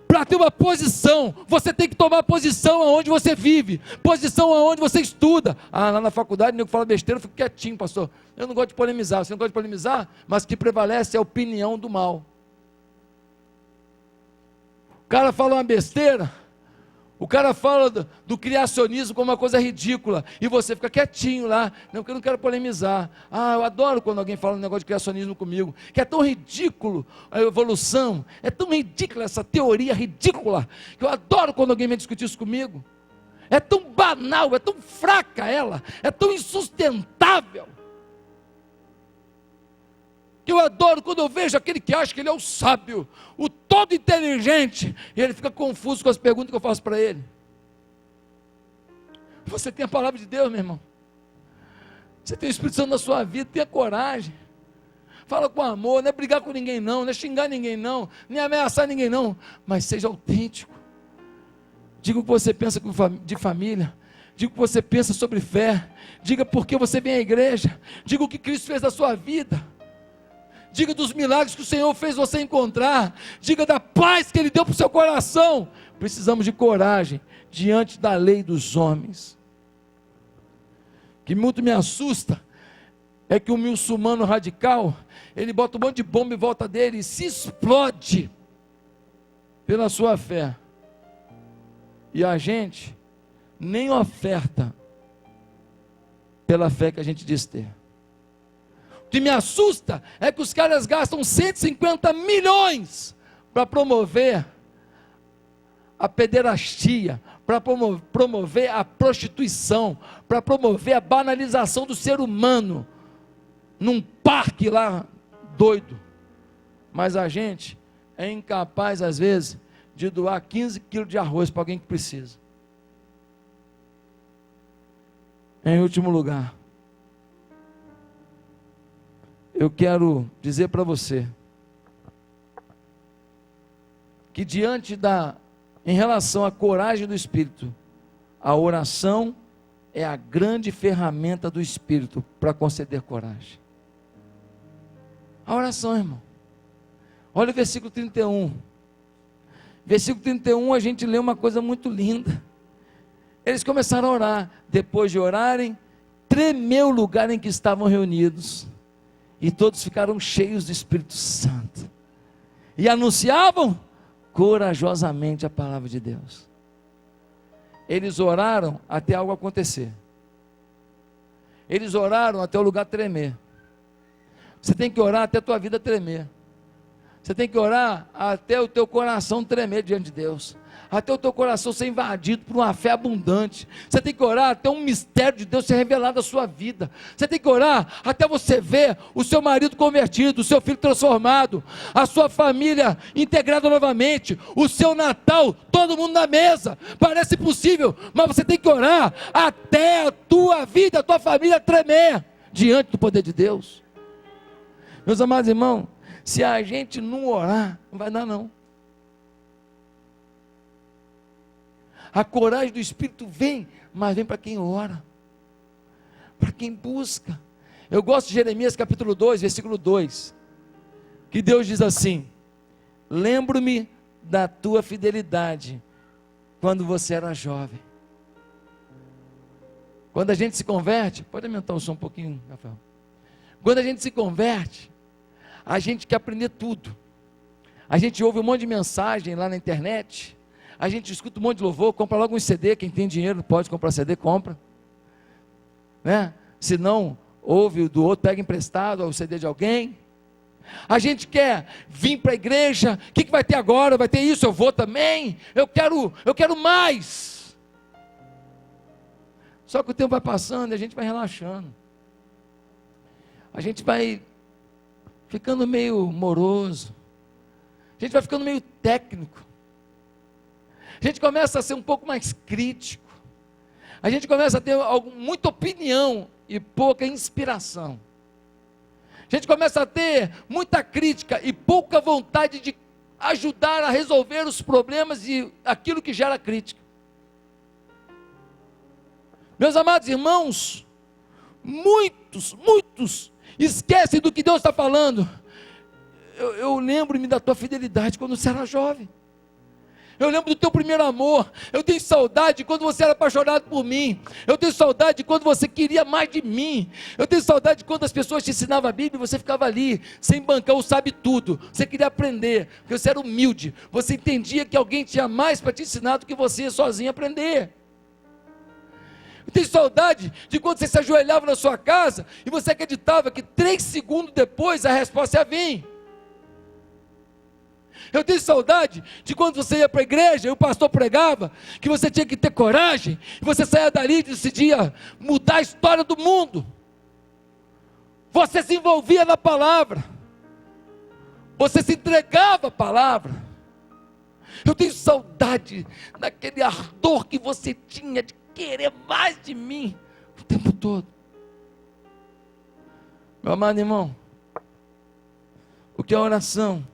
A: Para ter uma posição, você tem que tomar posição aonde você vive, posição aonde você estuda. Lá na faculdade, o nego fala besteira, eu fico quietinho, pastor. Eu não gosto de polemizar, você não gosta de polemizar, mas o que prevalece é a opinião do mal. O cara fala uma besteira, o cara fala do criacionismo como uma coisa ridícula, e você fica quietinho lá, não, porque eu não quero polemizar. Eu adoro quando alguém fala um negócio de criacionismo comigo, que é tão ridículo a evolução, é tão ridícula essa teoria ridícula, que eu adoro quando alguém vem discutir isso comigo. É tão banal, é tão fraca ela, é tão insustentável, que eu adoro quando eu vejo aquele que acha que ele é o sábio, o todo inteligente, e ele fica confuso com as perguntas que eu faço para ele. Você tem a palavra de Deus, meu irmão. Você tem o Espírito Santo na sua vida, tenha coragem. Fala com amor, não é brigar com ninguém não, não é xingar ninguém não, nem ameaçar ninguém não, mas seja autêntico. Diga o que você pensa de família, diga o que você pensa sobre fé, diga por que você vem à igreja, diga o que Cristo fez na sua vida, diga dos milagres que o Senhor fez você encontrar, diga da paz que Ele deu para o seu coração. Precisamos de coragem diante da lei dos homens. O que muito me assusta é que o muçulmano radical, ele bota um monte de bomba em volta dele e se explode pela sua fé. E a gente nem oferta pela fé que a gente diz ter. O que me assusta é que os caras gastam 150 milhões para promover a pederastia, para promover a prostituição, para promover a banalização do ser humano, num parque lá doido. Mas a gente é incapaz às vezes de doar 15 quilos de arroz para alguém que precisa. Em último lugar, eu quero dizer para você que em relação à coragem do Espírito, a oração é a grande ferramenta do Espírito para conceder coragem. A oração, irmão. Olha o versículo 31. Versículo 31, a gente lê uma coisa muito linda. Eles começaram a orar. Depois de orarem, tremeu o lugar em que estavam reunidos. E todos ficaram cheios do Espírito Santo. E anunciavam corajosamente a palavra de Deus. Eles oraram até algo acontecer. Eles oraram até o lugar tremer. Você tem que orar até a tua vida tremer. Você tem que orar até o teu coração tremer diante de Deus. Até o teu coração ser invadido por uma fé abundante. Você tem que orar até um mistério de Deus ser revelado na sua vida. Você tem que orar até você ver o seu marido convertido, o seu filho transformado, a sua família integrada novamente, o seu Natal, todo mundo na mesa. Parece impossível, mas você tem que orar até a tua vida, a tua família tremer diante do poder de Deus. Meus amados irmãos, se a gente não orar, não vai dar não. A coragem do Espírito vem, mas vem para quem ora, para quem busca. Eu gosto de Jeremias capítulo 2, versículo 2, que Deus diz assim: lembro-me da tua fidelidade, quando você era jovem. Quando a gente se converte, pode aumentar o som um pouquinho, Rafael. Quando a gente se converte, a gente quer aprender tudo. A gente ouve um monte de mensagem lá na internet, a gente escuta um monte de louvor, compra logo um CD, quem tem dinheiro pode comprar CD, compra, né? Se não, ouve o do outro, pega emprestado o CD de alguém. A gente quer vir para a igreja, o que vai ter agora? Vai ter isso, eu vou também, eu quero mais. Só que o tempo vai passando e a gente vai relaxando. A gente vai ficando meio moroso, a gente vai ficando meio técnico, a gente começa a ser um pouco mais crítico, a gente começa a ter muita opinião e pouca inspiração, a gente começa a ter muita crítica e pouca vontade de ajudar a resolver os problemas e aquilo que gera crítica. Meus amados irmãos, muitos esquecem do que Deus está falando. Eu lembro-me da tua fidelidade quando você era jovem. Eu lembro do teu primeiro amor. Eu tenho saudade quando você era apaixonado por mim. Eu tenho saudade quando você queria mais de mim. Eu tenho saudade quando as pessoas te ensinavam a Bíblia e você ficava ali, sem bancar o sabe tudo. Você queria aprender, porque você era humilde. Você entendia que alguém tinha mais para te ensinar do que você sozinho aprender. Eu tenho saudade de quando você se ajoelhava na sua casa e você acreditava que 3 segundos depois a resposta ia vir. Eu tenho saudade de quando você ia para a igreja e o pastor pregava que você tinha que ter coragem e você saía dali e decidia mudar a história do mundo. Você se envolvia na palavra, você se entregava à palavra. Eu tenho saudade daquele ardor que você tinha de querer mais de mim o tempo todo. Meu amado irmão, o que é oração?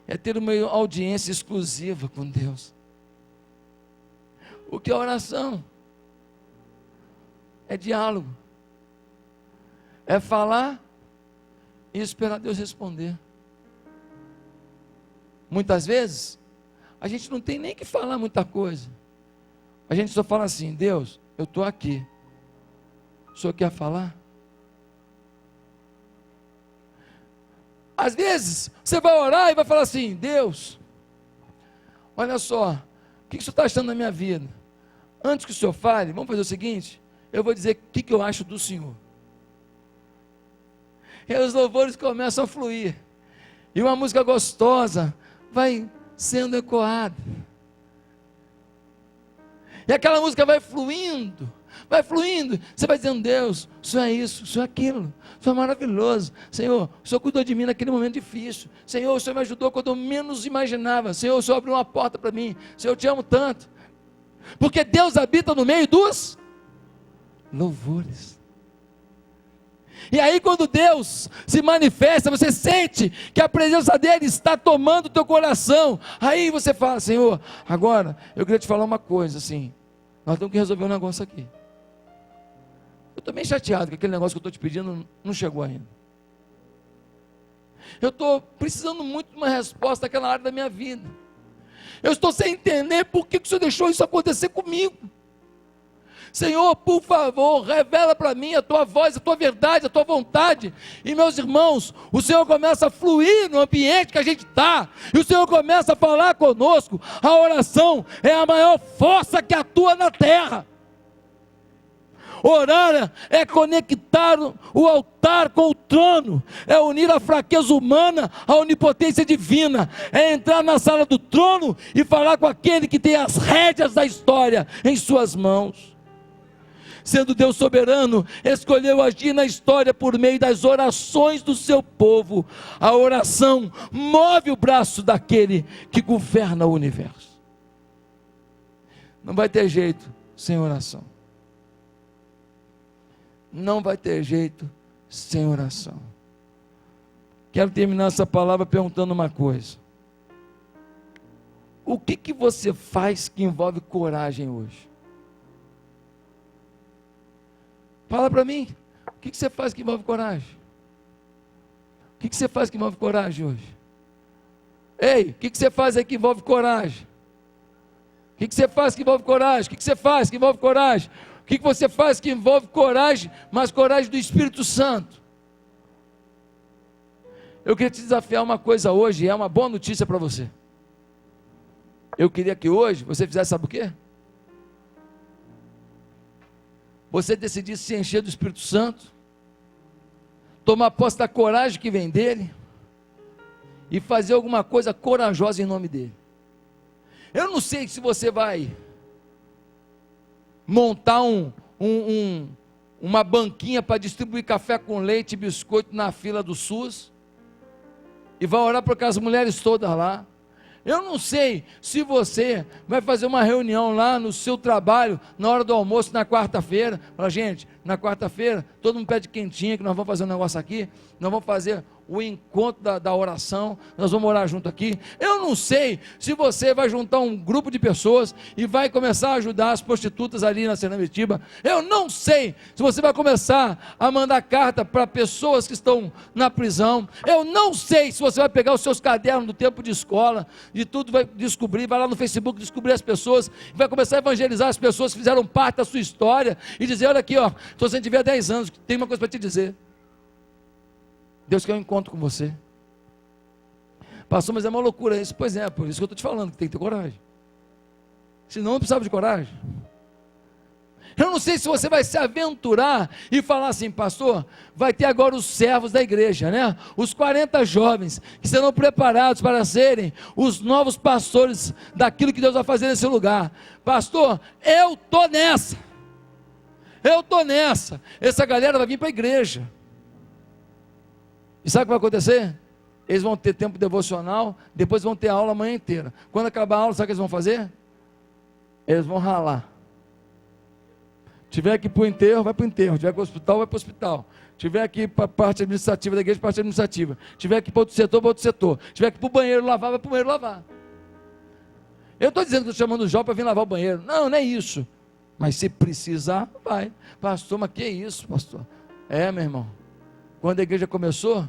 A: É ter uma audiência exclusiva com Deus. O que é oração? É diálogo. É falar e esperar Deus responder. Muitas vezes, a gente não tem nem que falar muita coisa. A gente só fala assim: Deus, eu estou aqui. O Senhor quer falar? Às vezes, você vai orar e vai falar assim: Deus, olha só, o que o Senhor está achando da minha vida? Antes que o Senhor fale, vamos fazer o seguinte: eu vou dizer o que eu acho do Senhor. E os louvores começam a fluir, e uma música gostosa vai sendo ecoada, e aquela música vai fluindo, você vai dizendo: Deus, o Senhor é isso, o Senhor é aquilo, o Senhor é maravilhoso, Senhor, o Senhor cuidou de mim naquele momento difícil, Senhor, o Senhor me ajudou quando eu menos imaginava, Senhor, o Senhor abriu uma porta para mim, Senhor, eu te amo tanto, porque Deus habita no meio dos louvores. E aí quando Deus se manifesta, você sente que a presença dele está tomando o teu coração, aí você fala: Senhor, agora eu queria te falar uma coisa, assim, nós temos que resolver um negócio aqui. Eu estou bem chateado que aquele negócio que eu estou te pedindo não chegou ainda. Eu estou precisando muito de uma resposta daquela área da minha vida. Eu estou sem entender por que o Senhor deixou isso acontecer comigo. Senhor, por favor, revela para mim a tua voz, a tua verdade, a tua vontade. E meus irmãos, o Senhor começa a fluir no ambiente que a gente está, e o Senhor começa a falar conosco. A oração é a maior força que atua na terra. Orar é conectar o altar com o trono, é unir a fraqueza humana à onipotência divina, é entrar na sala do trono e falar com aquele que tem as rédeas da história em suas mãos. Sendo Deus soberano, escolheu agir na história por meio das orações do seu povo. A oração move o braço daquele que governa o universo. Não vai ter jeito sem oração. Não vai ter jeito sem oração. Quero terminar essa palavra perguntando uma coisa: o que você faz que envolve coragem hoje? Fala para mim, o que você faz que envolve coragem? O que você faz que envolve coragem hoje? Ei, o que você faz aí que envolve coragem? O que você faz que envolve coragem? O que você faz que envolve coragem? O que você faz que envolve coragem, mas coragem do Espírito Santo? Eu queria te desafiar uma coisa hoje, e é uma boa notícia para você. Eu queria que hoje você fizesse, sabe o quê? Você decidisse se encher do Espírito Santo, tomar posse da coragem que vem dele, e fazer alguma coisa corajosa em nome dele. Eu não sei se você vai montar uma banquinha para distribuir café com leite e biscoito na fila do SUS, e vai orar por aquelas mulheres todas lá. Eu não sei se você vai fazer uma reunião lá no seu trabalho, na hora do almoço, na quarta-feira. Fala: gente, na quarta-feira, todo mundo pede quentinha, que nós vamos fazer um negócio aqui, nós vamos fazer o encontro da oração, nós vamos orar junto aqui. Eu não sei se você vai juntar um grupo de pessoas e vai começar a ajudar as prostitutas ali na Seramitiba. Eu não sei se você vai começar a mandar carta para pessoas que estão na prisão. Eu não sei se você vai pegar os seus cadernos do tempo de escola, de tudo, vai descobrir, vai lá no Facebook descobrir as pessoas, vai começar a evangelizar as pessoas que fizeram parte da sua história, e dizer: olha aqui, ó, estou sem te ver há 10 anos, tem uma coisa para te dizer. Deus quer um encontro com você. Pastor, mas é uma loucura isso. Pois é, por isso que eu estou te falando, que tem que ter coragem. Senão não precisava de coragem. Eu não sei se você vai se aventurar e falar assim: pastor, vai ter agora os servos da igreja, né? Os 40 jovens que serão preparados para serem os novos pastores daquilo que Deus vai fazer nesse lugar. Pastor, eu estou nessa. Essa galera vai vir para a igreja. E sabe o que vai acontecer? eles vão ter tempo devocional, depois vão ter aula a manhã inteira. Quando acabar a aula, sabe o que eles vão fazer? Eles vão ralar. Tiver aqui para o enterro, vai para o enterro. Tiver para o hospital, vai para o hospital. Tiver aqui para a parte administrativa da igreja, parte administrativa. Tiver aqui para outro setor, para outro setor. Tiver aqui para o banheiro lavar, vai para o banheiro lavar. Eu estou dizendo que estou chamando o Jó para vir lavar o banheiro. Não, não é isso. Mas se precisar, vai. Pastor, mas que isso, pastor? É, meu irmão. Quando a igreja começou,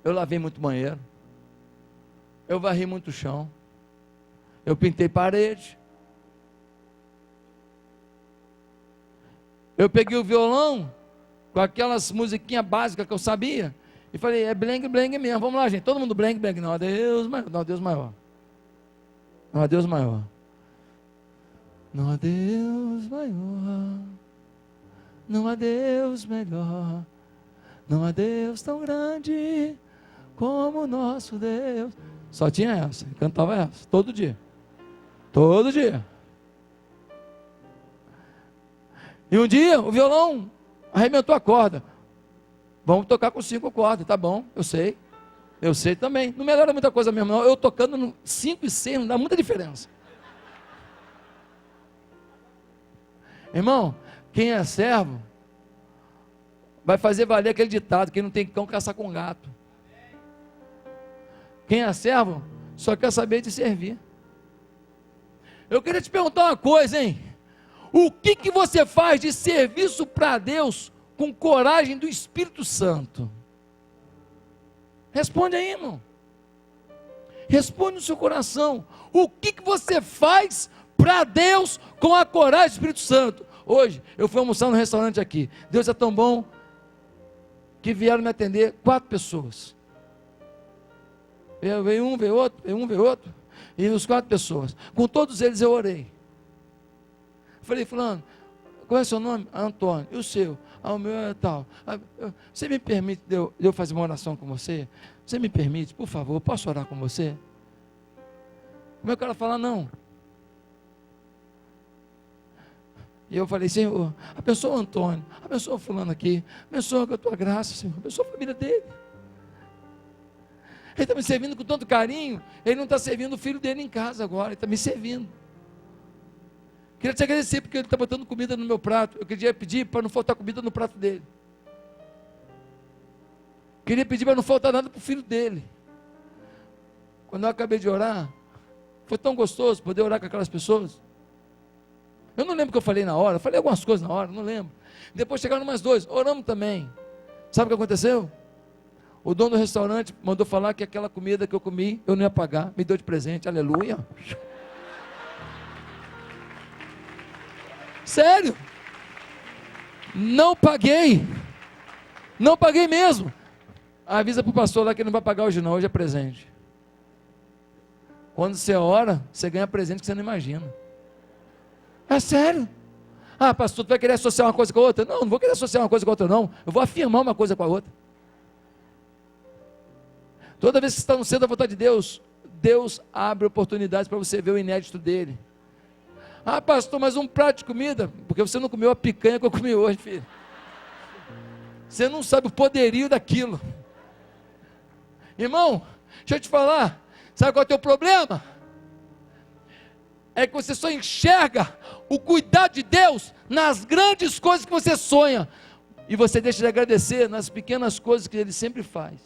A: eu lavei muito banheiro. Eu varri muito chão. Eu pintei parede. Eu peguei o violão, com aquelas musiquinhas básicas que eu sabia, e falei, é blengue, blengue mesmo. Vamos lá, gente. Todo mundo blengue, blengue. Não há Deus maior. Não há Deus maior. Não há Deus maior. Não há Deus maior. Não há Deus melhor. Não há Deus tão grande como o nosso Deus. Só tinha essa. Cantava essa. Todo dia. Todo dia. E um dia o violão arrebentou a corda. Vamos tocar com 5 cordas, tá bom, eu sei. Eu sei também. Não melhora muita coisa mesmo, não. Eu tocando no 5 e 6 não dá muita diferença. Irmão, quem é servo vai fazer valer aquele ditado: quem não tem cão caça com gato. Quem é servo só quer saber de servir. Eu queria te perguntar uma coisa, hein? O que você faz de serviço para Deus com coragem do Espírito Santo? Responde aí, irmão. Responde no seu coração. O que você faz para Deus com a coragem do Espírito Santo? Hoje, eu fui almoçar no restaurante aqui. Deus é tão bom que vieram me atender 4 pessoas. Veio um, veio outro, veio um, veio outro. E os 4 pessoas. Com todos eles eu orei. Falei, fulano, qual é o seu nome? Antônio. E o seu? O meu é tal. Você me permite de eu fazer uma oração com você? Você me permite, por favor, posso orar com você? Como é que ela fala, não? E eu falei, Senhor, abençoa o Antônio, abençoa o fulano aqui, abençoa com a tua graça, Senhor, abençoa a família dele. Ele está me servindo com tanto carinho, ele não está servindo o filho dele em casa agora, ele está me servindo. Queria te agradecer porque ele está botando comida no meu prato. Eu queria pedir para não faltar comida no prato dele. Queria pedir para não faltar nada para o filho dele. Quando eu acabei de orar, foi tão gostoso poder orar com aquelas pessoas. Eu não lembro o que eu falei na hora. Eu falei algumas coisas na hora, não lembro. Depois chegaram mais 2, oramos também. Sabe o que aconteceu? O dono do restaurante mandou falar que aquela comida que eu comi, eu não ia pagar. Me deu de presente, aleluia. Sério, não paguei mesmo. Avisa para o pastor lá que ele não vai pagar hoje não, hoje é presente. Quando você ora, você ganha presente que você não imagina. É sério. Ah, pastor, tu vai querer associar uma coisa com a outra? Não, não vou querer associar uma coisa com a outra não, eu vou afirmar uma coisa com a outra. Toda vez que você está no centro da vontade de Deus, Deus abre oportunidades para você ver o inédito dele. Ah, pastor, mas um prato de comida, porque você não comeu a picanha que eu comi hoje, filho. Você não sabe o poderio daquilo. Irmão, deixa eu te falar, sabe qual é o teu problema? É que você só enxerga o cuidado de Deus nas grandes coisas que você sonha, e você deixa de agradecer nas pequenas coisas que Ele sempre faz.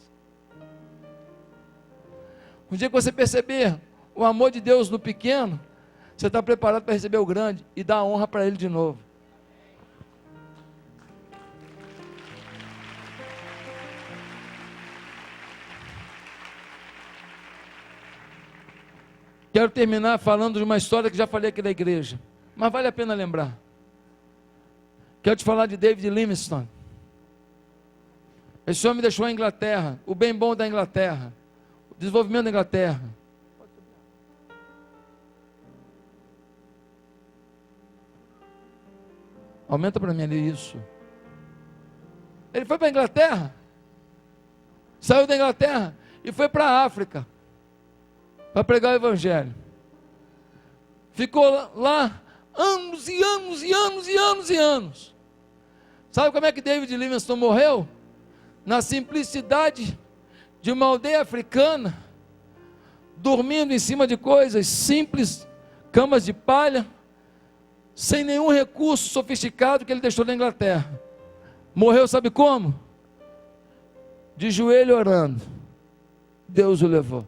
A: Um dia que você perceber o amor de Deus no pequeno, você está preparado para receber o grande e dar a honra para Ele de novo. Quero terminar falando de uma história que já falei aqui na igreja, mas vale a pena lembrar. Quero te falar de David Livingstone. Esse homem deixou a Inglaterra, o bem bom da Inglaterra, o desenvolvimento da Inglaterra. Aumenta para mim ali isso. Ele foi para a Inglaterra, saiu da Inglaterra e foi para a África para pregar o Evangelho. Ficou lá anos e anos e anos e anos e anos. Sabe como é que David Livingstone morreu? Na simplicidade de uma aldeia africana, dormindo em cima de coisas simples, camas de palha, sem nenhum recurso sofisticado que ele deixou na Inglaterra. Morreu, sabe como? De joelho orando. Deus o levou.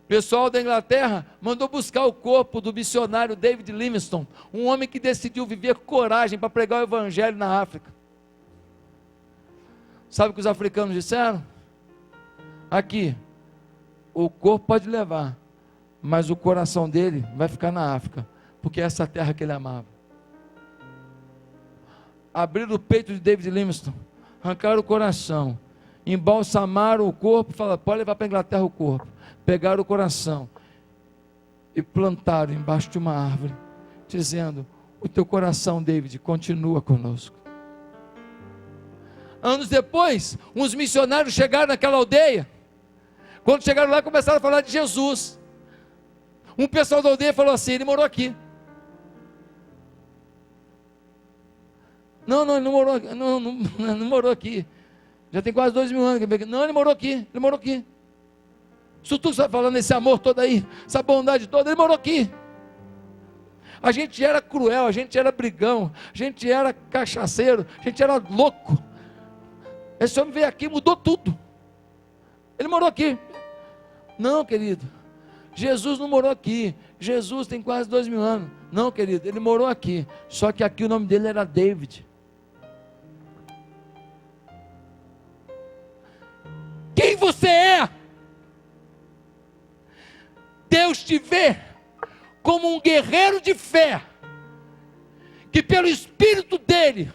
A: O pessoal da Inglaterra mandou buscar o corpo do missionário David Livingstone, um homem que decidiu viver com coragem para pregar o evangelho na África. Sabe o que os africanos disseram? Aqui, o corpo pode levar, mas o coração dele vai ficar na África, porque é essa terra que ele amava. Abriram o peito de David Livingstone, arrancaram o coração, embalsamaram o corpo, falaram, pode levar para a Inglaterra o corpo. Pegaram o coração e plantaram embaixo de uma árvore, dizendo, o teu coração, David, continua conosco. Anos depois, uns missionários chegaram naquela aldeia. Quando chegaram lá, começaram a falar de Jesus. Um pessoal da aldeia falou assim, ele morou aqui. Não, ele não morou aqui. Não morou aqui. Já tem quase 2.000 anos. Não, ele morou aqui. Isso tudo está falando, esse amor todo aí, essa bondade toda, ele morou aqui. A gente era cruel, a gente era brigão, a gente era cachaceiro, a gente era louco. Esse homem veio aqui, mudou tudo. Ele morou aqui. Não, querido, Jesus não morou aqui. Jesus tem quase 2.000 anos. Não, querido, ele morou aqui. Só que aqui o nome dele era David. Quem você é? Deus te vê como um guerreiro de fé, que pelo Espírito dele,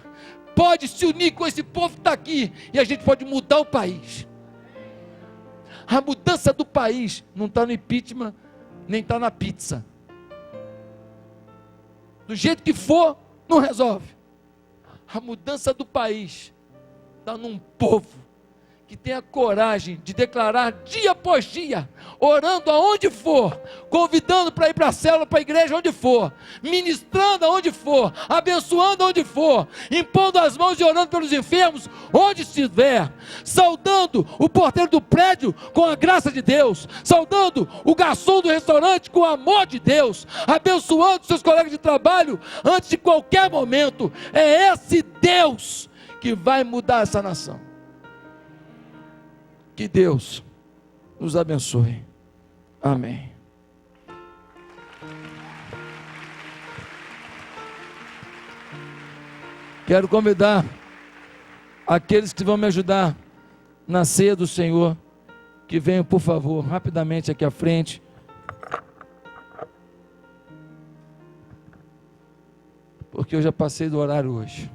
A: pode se unir com esse povo que está aqui, e a gente pode mudar o país. A mudança do país, não está no impeachment, nem está na pizza. Do jeito que for, não resolve. A mudança do país, está num povo, que tenha coragem de declarar dia após dia, orando aonde for, convidando para ir para a célula, para a igreja, onde for, ministrando aonde for, abençoando aonde for, impondo as mãos e orando pelos enfermos, onde estiver, saudando o porteiro do prédio com a graça de Deus, saudando o garçom do restaurante com o amor de Deus, abençoando seus colegas de trabalho antes de qualquer momento. É esse Deus que vai mudar essa nação. Que Deus nos abençoe. Amém. Quero convidar aqueles que vão me ajudar na ceia do Senhor, que venham, por favor, rapidamente aqui à frente. Porque eu já passei do horário hoje.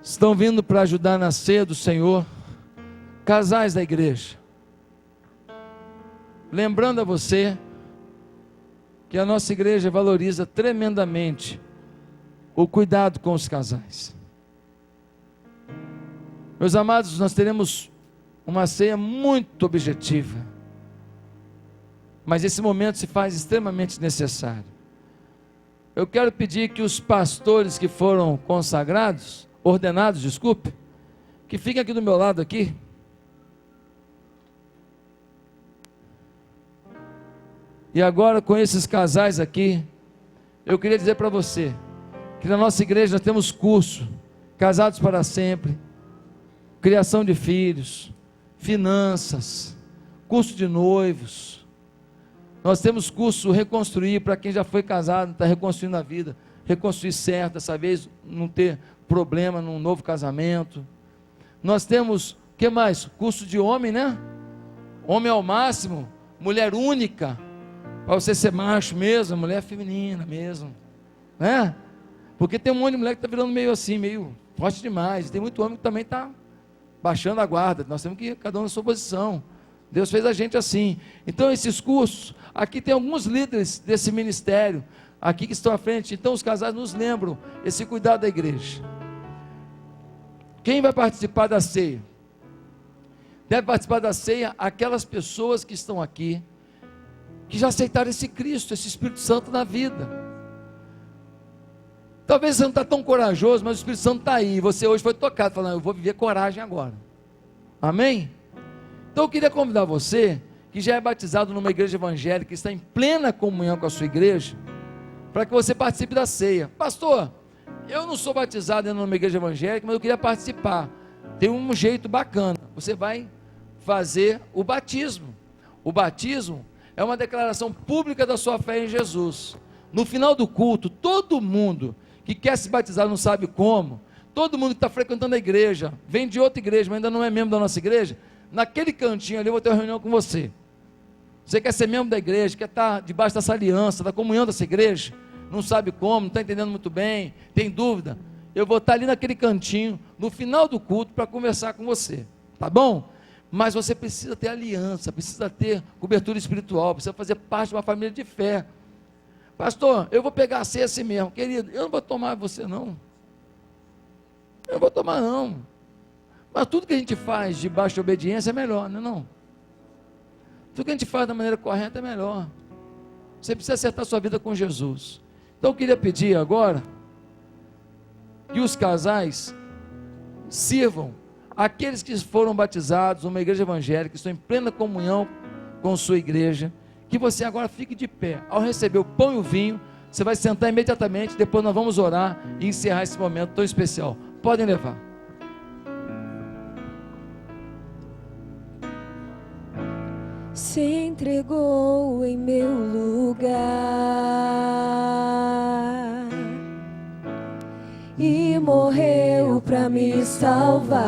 A: Estão vindo para ajudar na ceia do Senhor, casais da igreja. Lembrando a você que a nossa igreja valoriza tremendamente o cuidado com os casais. Meus amados, nós teremos uma ceia muito objetiva, mas esse momento se faz extremamente necessário. Eu quero pedir que os pastores que foram ordenados, desculpe, que fiquem aqui do meu lado aqui. E agora, com esses casais aqui, eu queria dizer para você, que na nossa igreja nós temos curso, casados para sempre, criação de filhos, finanças, curso de noivos. Nós temos curso reconstruir, para quem já foi casado, está reconstruindo a vida, reconstruir certo, dessa vez não ter problema num novo casamento. Nós temos, o que mais? Curso de homem, né? Homem ao máximo, mulher única, para você ser macho mesmo, mulher feminina mesmo, né? Porque tem um monte de mulher que está virando meio assim, meio forte demais, tem muito homem que também está baixando a guarda. Nós temos que, cada um na sua posição. Deus fez a gente assim. Então esses cursos, aqui tem alguns líderes desse ministério, aqui que estão à frente. Então os casais nos lembram esse cuidado da igreja. Quem vai participar da ceia? Deve participar da ceia aquelas pessoas que estão aqui, que já aceitaram esse Cristo, esse Espírito Santo na vida. talvez você não está tão corajoso, mas o Espírito Santo está aí. Você hoje foi tocado, falando, eu vou viver coragem agora. Amém? Então eu queria convidar você, que já é batizado numa igreja evangélica, que está em plena comunhão com a sua igreja, para que você participe da ceia. Pastor, eu não sou batizado ainda numa igreja evangélica, mas eu queria participar. Tem um jeito bacana. Você vai fazer o batismo. O batismo é uma declaração pública da sua fé em Jesus. No final do culto, todo mundo que quer se batizar não sabe como, todo mundo que está frequentando a igreja, vem de outra igreja, mas ainda não é membro da nossa igreja, naquele cantinho ali eu vou ter uma reunião com você. Você quer ser membro da igreja, quer estar debaixo dessa aliança, da comunhão dessa igreja, não sabe como, não está entendendo muito bem, tem dúvida, eu vou estar ali naquele cantinho, no final do culto, para conversar com você, tá bom? Mas você precisa ter aliança, precisa ter cobertura espiritual, precisa fazer parte de uma família de fé. Pastor, eu vou pegar a ceia assim mesmo, querido, eu não vou tomar você não, eu não vou tomar não, mas tudo que a gente faz debaixo de obediência é melhor, não é não? Tudo que a gente faz da maneira correta é melhor. Você precisa acertar sua vida com Jesus. Então eu queria pedir agora que os casais sirvam aqueles que foram batizados numa igreja evangélica, que estão em plena comunhão com sua igreja, que você agora fique de pé. Ao receber o pão e o vinho, você vai sentar imediatamente, depois nós vamos orar e encerrar esse momento tão especial. Podem levar.
B: Se entregou em meu lugar e morreu para me salvar.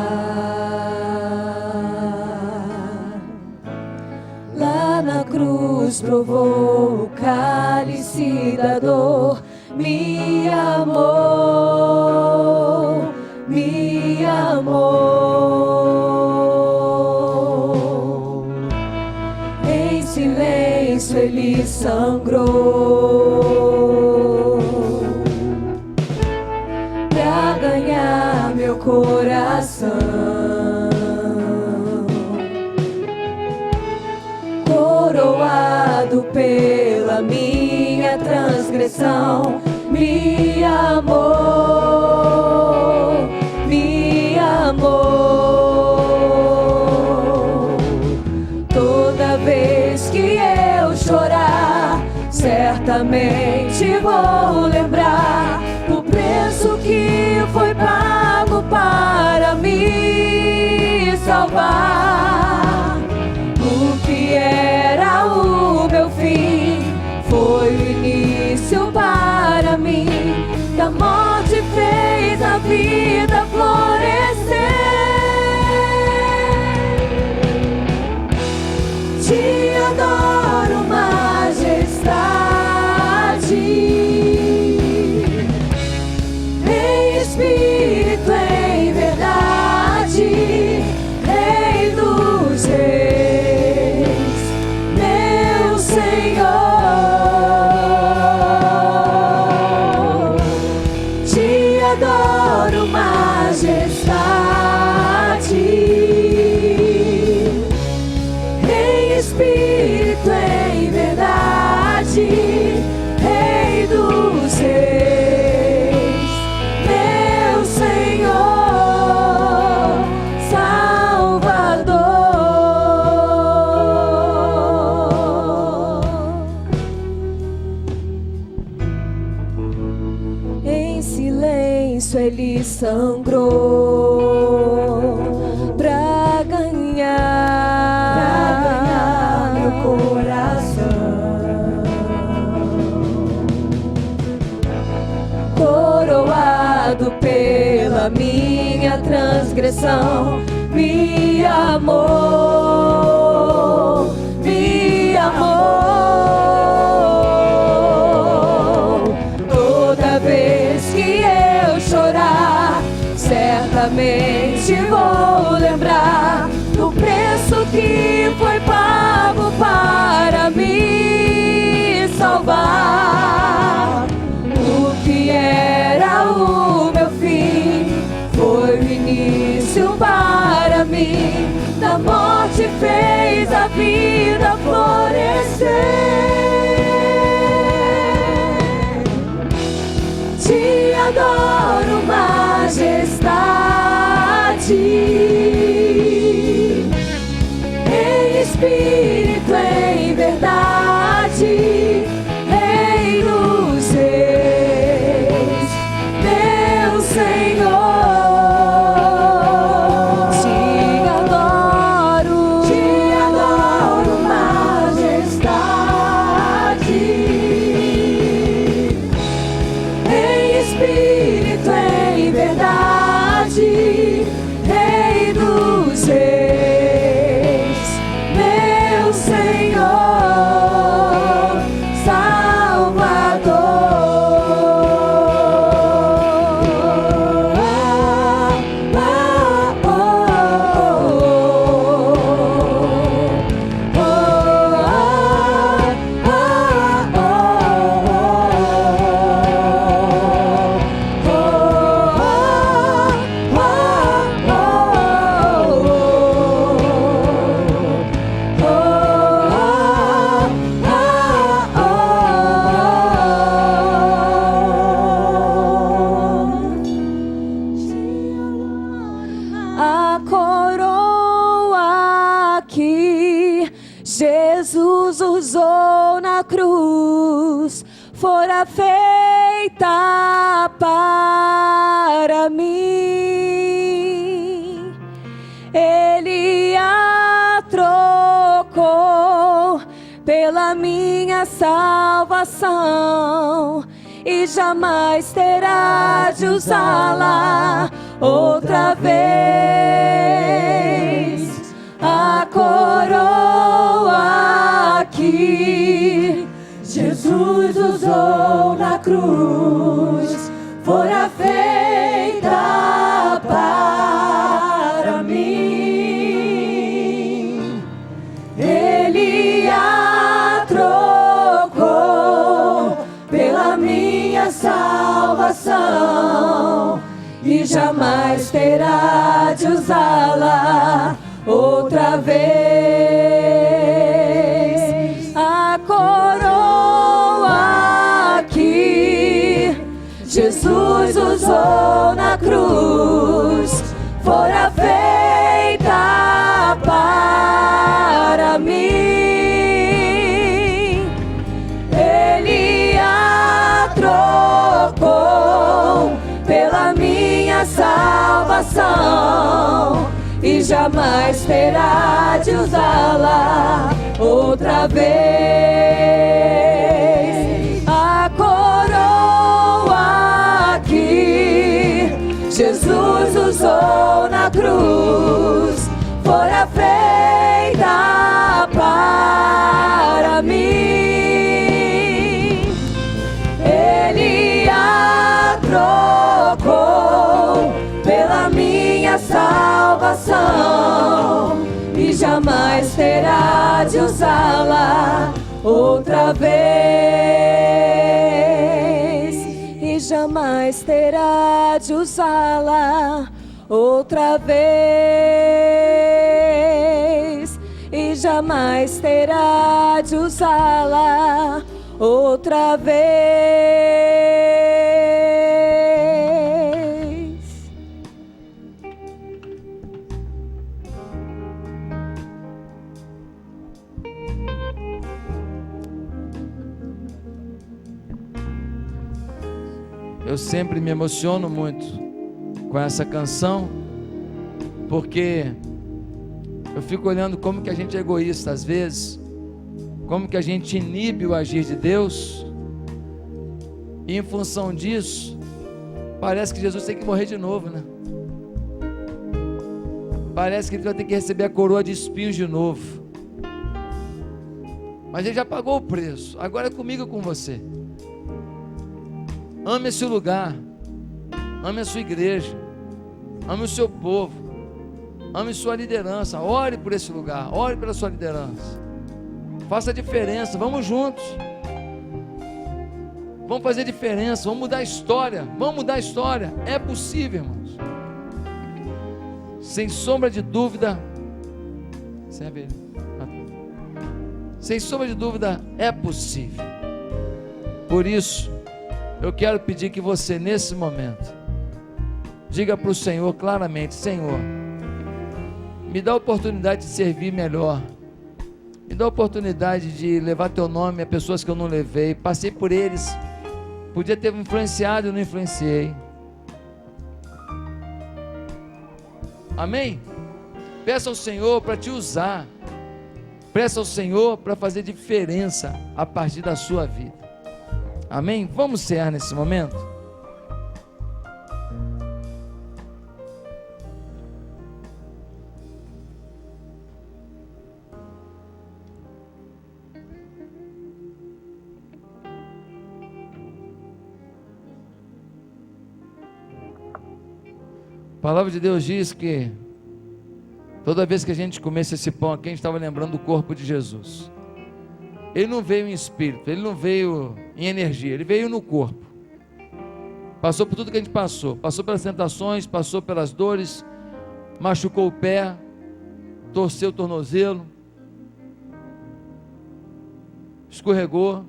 B: Lá na cruz provou o cálice da dor, me amou, me amou. Em silêncio ele sangrou pra ganhar meu coração. Coroado pela minha transgressão, me amou, me amou. Toda vez que eu chorar, certamente vou lembrar do preço que foi pago para me salvar. O que era o meu fim foi o início para mim. Da morte fez a vida florescer. Te adoro, majestade, em espírito, em verdade, Rei dos reis, meu Senhor. Te adoro, majestade, em espírito, em verdade, Rei dos reis, meu Senhor, Salvador. Em silêncio ele sangrou pra ganhar meu coração. Coroado pela minha transgressão, me amou, me amou. Toda vez que eu chorar, certamente vou lembrar do preço que foi pago para me salvar. O que era o meu fim foi o início para mim. Da morte fez a vida florescer. Te adoro, fora feita para mim. Ele a trocou pela minha salvação e jamais terá de usá-la outra vez. A coroa que Jesus usou na cruz fora feita para mim. Ele a trocou pela minha salvação e jamais terá de usá-la outra vez. A coroa que Jesus usou na cruz fora feita para mim. Ele a trocou pela minha salvação e jamais terá de usá-la outra vez. A coroa que Jesus usou na cruz fora feita para mim. Ele a trocou pela minha salvação e jamais terá de usá-la outra vez. E jamais terá de usá-la outra vez. E jamais terá de usá-la outra vez.
A: Eu sempre me emociono muito com essa canção, porque eu fico olhando como que a gente é egoísta às vezes, como que a gente inibe o agir de Deus, e em função disso, parece que Jesus tem que morrer de novo, né? Parece que ele vai ter que receber a coroa de espinhos de novo. Mas ele já pagou o preço, agora é comigo e com você. Ame esse lugar, ame a sua igreja, ame o seu povo, ame sua liderança, ore por esse lugar, ore pela sua liderança, faça a diferença, vamos juntos, vamos fazer diferença, vamos mudar a história, é possível, irmãos, sem sombra de dúvida, é possível. Por isso, eu quero pedir que você, nesse momento, diga para o Senhor claramente: Senhor, me dá a oportunidade de servir melhor, me dá a oportunidade de levar teu nome a pessoas que eu não levei, passei por eles, podia ter influenciado e não influenciei. Amém? Peça ao Senhor para te usar, peça ao Senhor para fazer diferença a partir da sua vida. Amém? Vamos cear nesse momento? A palavra de Deus diz que toda vez que a gente comesse esse pão aqui, a gente estava lembrando do corpo de Jesus. Ele não veio em espírito, ele não veio em energia, ele veio no corpo. Passou por tudo que a gente passou pelas tentações, passou pelas dores, machucou o pé, torceu o tornozelo, escorregou,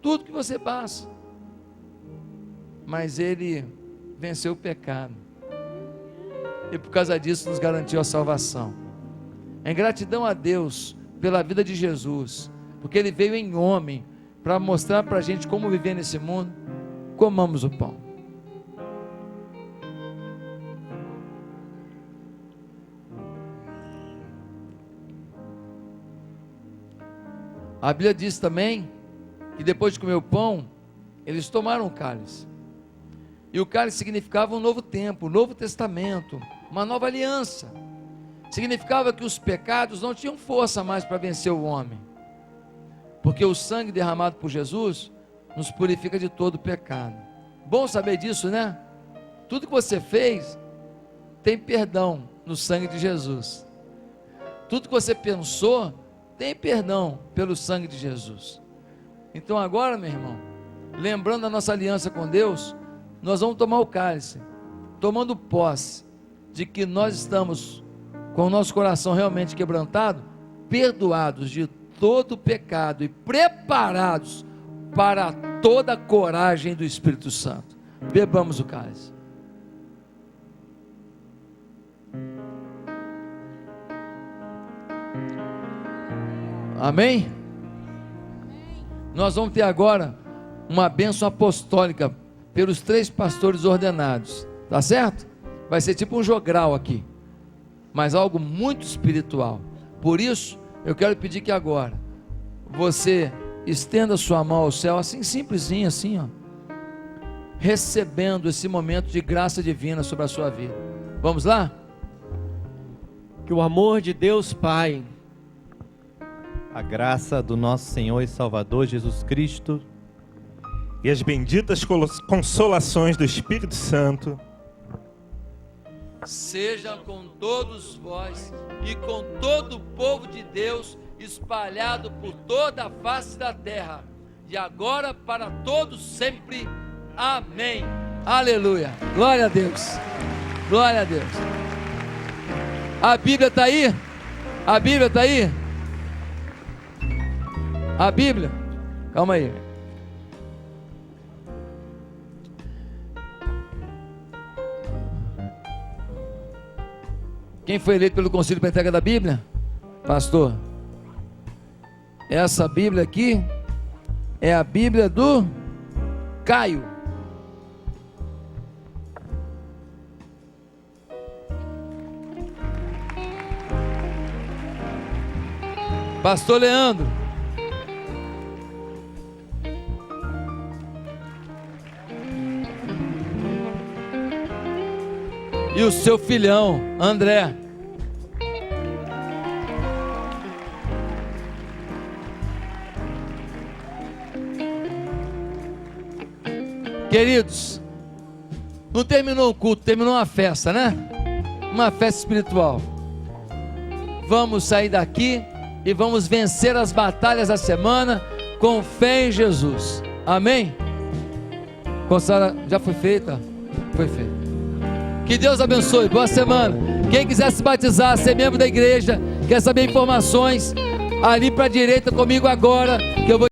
A: tudo que você passa. Mas ele venceu o pecado, e por causa disso nos garantiu a salvação. Em gratidão a Deus pela vida de Jesus, porque ele veio em homem, para mostrar para a gente como viver nesse mundo, comamos o pão. A Bíblia diz também que depois de comer o pão, eles tomaram o cálice. E o cálice significava um novo tempo, um novo testamento, uma nova aliança. Significava que os pecados não tinham força mais para vencer o homem, porque o sangue derramado por Jesus nos purifica de todo pecado. Bom saber disso, né? Tudo que você fez tem perdão no sangue de Jesus. Tudo que você pensou tem perdão pelo sangue de Jesus. Então agora, meu irmão, lembrando a nossa aliança com Deus, nós vamos tomar o cálice, tomando posse de que nós estamos com o nosso coração realmente quebrantado, perdoados de todo pecado e preparados para toda a coragem do Espírito Santo. Bebamos o cálice. Amém? Nós vamos ter agora uma bênção apostólica pelos 3 pastores ordenados, tá certo? Vai ser tipo um jogral aqui, mas algo muito espiritual. Por isso, eu quero pedir que agora você estenda sua mão ao céu, assim simplesinho, assim, ó, recebendo esse momento de graça divina sobre a sua vida. Vamos lá?
C: Que o amor de Deus Pai, a graça do nosso Senhor e Salvador Jesus Cristo
D: e as benditas consolações do Espírito Santo
A: seja com todos vós e com todo o povo de Deus espalhado por toda a face da terra, e agora para todos sempre. Amém. Aleluia. Glória a Deus. Glória a Deus. A Bíblia está aí? A Bíblia está aí? A Bíblia? Calma aí. Quem foi eleito pelo Conselho para a entrega da Bíblia? Pastor. Essa Bíblia aqui é a Bíblia do Caio. Pastor Leandro. E o seu filhão, André. Queridos, não terminou o culto, terminou uma festa, né? Uma festa espiritual. Vamos sair daqui e vamos vencer as batalhas da semana com fé em Jesus. Amém? Consagra, já foi feita? Foi feita. Que Deus abençoe, boa semana. Quem quiser se batizar, ser membro da igreja, quer saber informações, ali para a direita comigo agora, que eu vou